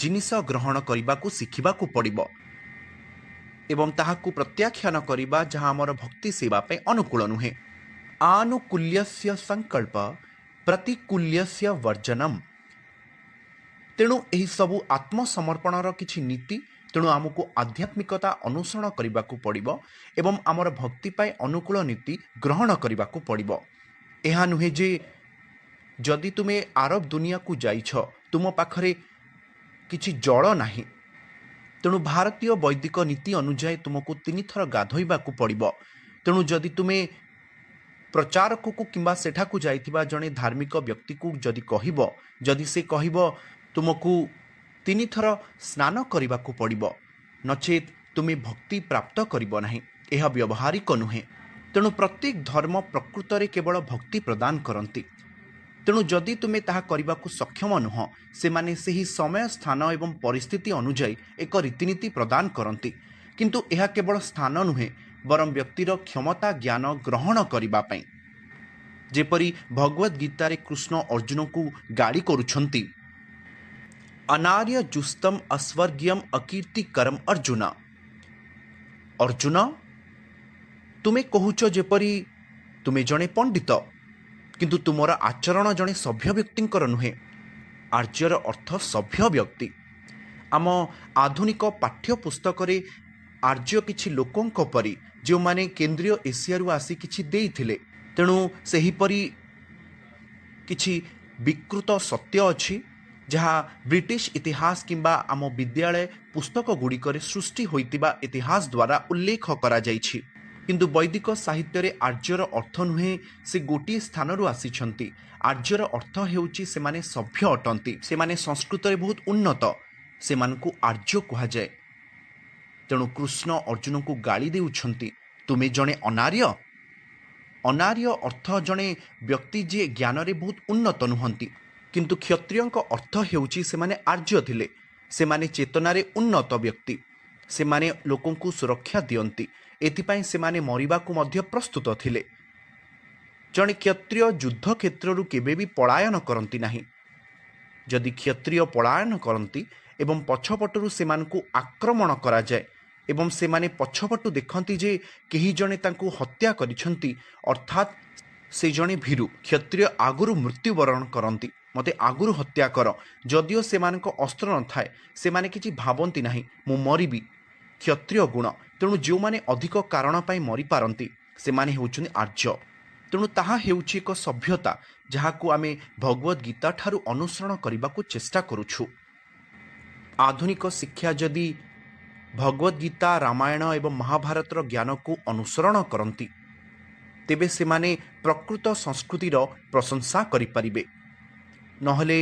ଜିନିଷ ଗ୍ରହଣ କରିବାକୁ ଶିଖିବାକୁ ପଡ଼ିବ ଏବଂ ତାହାକୁ ପ୍ରତ୍ୟାଖ୍ୟାନ କରିବା ଯାହା ଆମର ଭକ୍ତି ସେବା ପାଇଁ ଅନୁକୂଳ ନୁହେଁ। ଆନୁକୂଲ୍ୟସ୍ୟ ସଂକଳ୍ପ ପ୍ରତିକୂଲ୍ୟସ୍ୟ ବର୍ଜନମ୍। ତେଣୁ ଏହିସବୁ ଆତ୍ମସମର୍ପଣର କିଛି ନୀତି। ତେଣୁ ଆମକୁ ଆଧ୍ୟାତ୍ମିକତା ଅନୁସରଣ କରିବାକୁ ପଡ଼ିବ ଏବଂ ଆମର ଭକ୍ତି ପାଇଁ ଅନୁକୂଳ ନୀତି ଗ୍ରହଣ କରିବାକୁ ପଡ଼ିବ। ଏହା ନୁହେଁ ଯେ ଯଦି ତୁମେ ଆରବ ଦୁନିଆକୁ ଯାଇଛ ତୁମ ପାଖରେ କିଛି ଜଳ ନାହିଁ, ତେଣୁ ଭାରତୀୟ ବୈଦିକ ନୀତି ଅନୁଯାୟୀ ତୁମକୁ 3 ଥର ଗାଧୋଇବାକୁ ପଡ଼ିବ। ତେଣୁ ଯଦି ତୁମେ ପ୍ରଚାରକକୁ କିମ୍ବା ସେଠାକୁ ଯାଇଥିବା ଜଣେ ଧାର୍ମିକ ବ୍ୟକ୍ତିକୁ ଯଦି କହିବ, ଯଦି ସେ କହିବ ତୁମକୁ 3 ଥର ସ୍ନାନ କରିବାକୁ ପଡ଼ିବ, ନଚେତ୍ ତୁମେ ଭକ୍ତି ପ୍ରାପ୍ତ କରିବ ନାହିଁ, ଏହା ବ୍ୟବହାରିକ ନୁହେଁ। ତେଣୁ ପ୍ରତ୍ୟେକ ଧର୍ମ ପ୍ରକୃତରେ କେବଳ ଭକ୍ତି ପ୍ରଦାନ କରନ୍ତି। ତେଣୁ ଯଦି ତୁମେ ତାହା କରିବାକୁ ସକ୍ଷମ ନୁହଁ, ସେମାନେ ସେହି ସମୟ, ସ୍ଥାନ ଏବଂ ପରିସ୍ଥିତି ଅନୁଯାୟୀ ଏକ ରୀତିନୀତି ପ୍ରଦାନ କରନ୍ତି। କିନ୍ତୁ ଏହା କେବଳ ସ୍ଥାନ ନୁହେଁ, ବରଂ ବ୍ୟକ୍ତିର କ୍ଷମତା ଜ୍ଞାନ ଗ୍ରହଣ କରିବା ପାଇଁ। ଯେପରି ଭଗବତ ଗୀତାରେ କୃଷ୍ଣ ଅର୍ଜୁନଙ୍କୁ ଗାଳି କରୁଛନ୍ତି, ଅନାର୍ୟ ଜୁସ୍ତମ୍ ଅସ୍ୱର୍ଗ୍ୟମ୍ ଅକୀର୍ତ୍ତିକରମ୍ ଅର୍ଜୁନ। ଅର୍ଜୁନ, ତୁମେ କହୁଛ ଯେପରି ତୁମେ ଜଣେ ପଣ୍ଡିତ, କିନ୍ତୁ ତୁମର ଆଚରଣ ଜଣେ ସଭ୍ୟ ବ୍ୟକ୍ତିଙ୍କର ନୁହେଁ। ଆର୍ଯ୍ୟର ଅର୍ଥ ସଭ୍ୟ ବ୍ୟକ୍ତି। ଆମ ଆଧୁନିକ ପାଠ୍ୟପୁସ୍ତକରେ ଆର୍ଯ୍ୟ କିଛି ଲୋକଙ୍କ ପରି ଯେଉଁମାନେ କେନ୍ଦ୍ରୀୟ ଏସିଆରୁ ଆସି କିଛି ଦେଇଥିଲେ। ତେଣୁ ସେହିପରି କିଛି ବିକୃତ ସତ୍ୟ ଅଛି ଯାହା ବ୍ରିଟିଶ ଇତିହାସ କିମ୍ବା ଆମ ବିଦ୍ୟାଳୟ ପୁସ୍ତକ ଗୁଡ଼ିକରେ ସୃଷ୍ଟି ହୋଇଥିବା ଇତିହାସ ଦ୍ୱାରା ଉଲ୍ଲେଖ କରାଯାଇଛି। କିନ୍ତୁ ବୈଦିକ ସାହିତ୍ୟରେ ଆର୍ଯ୍ୟର ଅର୍ଥ ନୁହେଁ ସେ ଗୋଟିଏ ସ୍ଥାନରୁ ଆସିଛନ୍ତି। ଆର୍ଯ୍ୟର ଅର୍ଥ ହେଉଛି ସେମାନେ ସଭ୍ୟ ଅଟନ୍ତି, ସେମାନେ ସଂସ୍କୃତରେ ବହୁତ ଉନ୍ନତ, ସେମାନଙ୍କୁ ଆର୍ଯ୍ୟ କୁହାଯାଏ। ତେଣୁ କୃଷ୍ଣ ଅର୍ଜୁନଙ୍କୁ ଗାଳି ଦେଉଛନ୍ତି, ତୁମେ ଜଣେ ଅନାର୍ୟ। ଅନାର୍ୟ ଅର୍ଥ ଜଣେ ବ୍ୟକ୍ତି ଯିଏ ଜ୍ଞାନରେ ବହୁତ ଉନ୍ନତ ନୁହନ୍ତି। କିନ୍ତୁ କ୍ଷତ୍ରିୟଙ୍କ ଅର୍ଥ ହେଉଛି ସେମାନେ ଆର୍ଯ୍ୟ ଥିଲେ, ସେମାନେ ଚେତନାରେ ଉନ୍ନତ ବ୍ୟକ୍ତି, ସେମାନେ ଲୋକଙ୍କୁ ସୁରକ୍ଷା ଦିଅନ୍ତି, ଏଥିପାଇଁ ସେମାନେ ମରିବାକୁ ମଧ୍ୟ ପ୍ରସ୍ତୁତ ଥିଲେ। ଜଣେ କ୍ଷତ୍ରିୟ ଯୁଦ୍ଧ କ୍ଷେତ୍ରରୁ କେବେ ବି ପଳାୟନ କରନ୍ତି ନାହିଁ। ଯଦି କ୍ଷତ୍ରିୟ ପଳାୟନ କରନ୍ତି ଏବଂ ପଛପଟରୁ ସେମାନଙ୍କୁ ଆକ୍ରମଣ କରାଯାଏ ଏବଂ ସେମାନେ ପଛପଟୁ ଦେଖନ୍ତି ଯେ କେହି ଜଣେ ତାଙ୍କୁ ହତ୍ୟା କରିଛନ୍ତି, ଅର୍ଥାତ୍ ସେ ଜଣେ ଭୀରୁ, କ୍ଷତ୍ରିୟ ଆଗରୁ ମୃତ୍ୟୁବରଣ କରନ୍ତି, ମୋତେ ଆଗରୁ ହତ୍ୟା କର। ଯଦିଓ ସେମାନଙ୍କ ଅସ୍ତ୍ର ନଥାଏ, ସେମାନେ କିଛି ଭାବନ୍ତି ନାହିଁ ମୁଁ ମରିବି, କ୍ଷତ୍ରିୟ ଗୁଣ। ତେଣୁ ଯେଉଁମାନେ ଅଧିକ କାରଣ ପାଇଁ ମରିପାରନ୍ତି ସେମାନେ ହେଉଛନ୍ତି ଆର୍ଯ୍ୟ। ତେଣୁ ତାହା ହେଉଛି ଏକ ସଭ୍ୟତା ଯାହାକୁ ଆମେ ଭଗବତ ଗୀତା ଠାରୁ ଅନୁସରଣ କରିବାକୁ ଚେଷ୍ଟା କରୁଛୁ। ଆଧୁନିକ ଶିକ୍ଷା ଯଦି ଭଗବତ ଗୀତା, ରାମାୟଣ ଏବଂ ମହାଭାରତର ଜ୍ଞାନକୁ ଅନୁସରଣ କରନ୍ତି, ତେବେ ସେମାନେ ପ୍ରକୃତ ସଂସ୍କୃତିର ପ୍ରଶଂସା କରିପାରିବେ। ନହେଲେ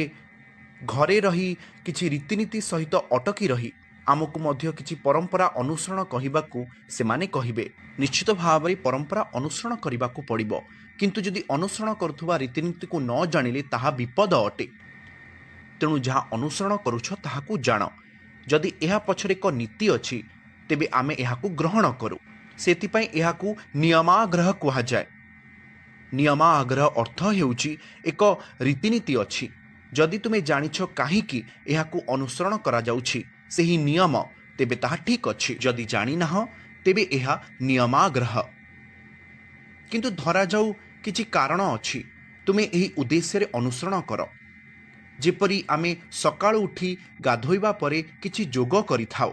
ଘରେ ରହି କିଛି ରୀତିନୀତି ସହିତ ଅଟକି ରହି ଆମକୁ ମଧ୍ୟ କିଛି ପରମ୍ପରା ଅନୁସରଣ କହିବାକୁ ସେମାନେ କହିବେ। ନିଶ୍ଚିତ ଭାବରେ ପରମ୍ପରା ଅନୁସରଣ କରିବାକୁ ପଡ଼ିବ, କିନ୍ତୁ ଯଦି ଅନୁସରଣ କରୁଥିବା ରୀତିନୀତିକୁ ନ ଜାଣିଲେ ତାହା ବିପଦ ଅଟେ। ତେଣୁ ଯାହା ଅନୁସରଣ କରୁଛ ତାହାକୁ ଜାଣ। ଯଦି ଏହା ପଛରେ ଏକ ନୀତି ଅଛି ତେବେ ଆମେ ଏହାକୁ ଗ୍ରହଣ କରୁ। ସେଥିପାଇଁ ଏହାକୁ ନିୟମାଗ୍ରହ କୁହାଯାଏ। ନିୟମାଗ୍ରହ ଅର୍ଥ ହେଉଛି ଏକ ରୀତିନୀତି ଅଛି। ଯଦି ତୁମେ ଜାଣିଛ କାହିଁକି ଏହାକୁ ଅନୁସରଣ କରାଯାଉଛି, ସେହି ନିୟମ, ତେବେ ତାହା ଠିକ୍ ଅଛି। ଯଦି ଜାଣିନାହଁ ତେବେ ଏହା ନିୟମାଗ୍ରହ। କିନ୍ତୁ ଧରାଯାଉ କିଛି କାରଣ ଅଛି, ତୁମେ ଏହି ଉଦ୍ଦେଶ୍ୟରେ ଅନୁସରଣ କର। ଯେପରି ଆମେ ସକାଳୁ ଉଠି ଗାଧୋଇବା ପରେ କିଛି ଯୋଗ କରିଥାଉ,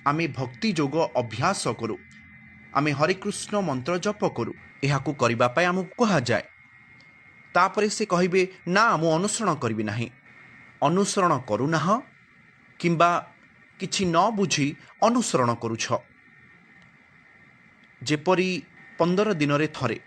ଆମେ ଭକ୍ତି ଯୋଗ ଅଭ୍ୟାସ କରୁ, ଆମେ ହରେକୃଷ୍ଣ ମନ୍ତ୍ର ଜପ କରୁ। ଏହାକୁ କରିବା ପାଇଁ ଆମକୁ କୁହାଯାଏ। ତାପରେ ସେ କହିବେ ନା ମୁଁ ଅନୁସରଣ କରିବି ନାହିଁ। ଅନୁସରଣ କରୁନାହଁ କିମ୍ବା କିଛି ନ ବୁଝି ଅନୁସରଣ କରୁଛ। ଯେପରି 15 ଦିନରେ ଥରେ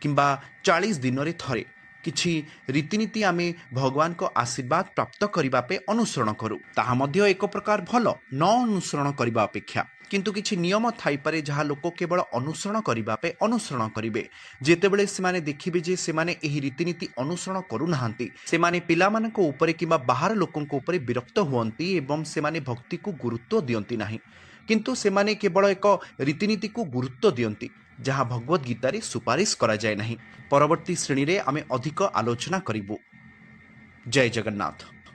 କିମ୍ବା 40 ଦିନରେ ଥରେ କିଛି ରୀତିନୀତି ଆମେ ଭଗବାନଙ୍କ ଆଶୀର୍ବାଦ ପ୍ରାପ୍ତ କରିବା ପାଇଁ ଅନୁସରଣ କରୁ, ତାହା ମଧ୍ୟ ଏକ ପ୍ରକାର ଭଲ ନ ଅନୁସରଣ କରିବା ଅପେକ୍ଷା। किंतु किछि नियम थाइपारे जहाँ लोक केवल अनुसरण करबा पे अनुसरण करिवे। जेतेबेले सेमाने देखिबे जे सेमाने एही रीतिनीति अनुसरण करूनाहांती, सेमाने पिलामानक उपरे किंबा बाहर लोकंक उपरे विरक्त हुअंती एवं सेमाने भक्ति को गुरुत्व दियंती नाही, किंतु सेमाने केवल एक रीतिनीति को गुरुत्व दियंती जहाँ भगवद गीतारे सुपारिश करा जाय नाही। परवर्ती श्रेणी रे आमे अधिक आलोचना करिबु। जय जगन्नाथ।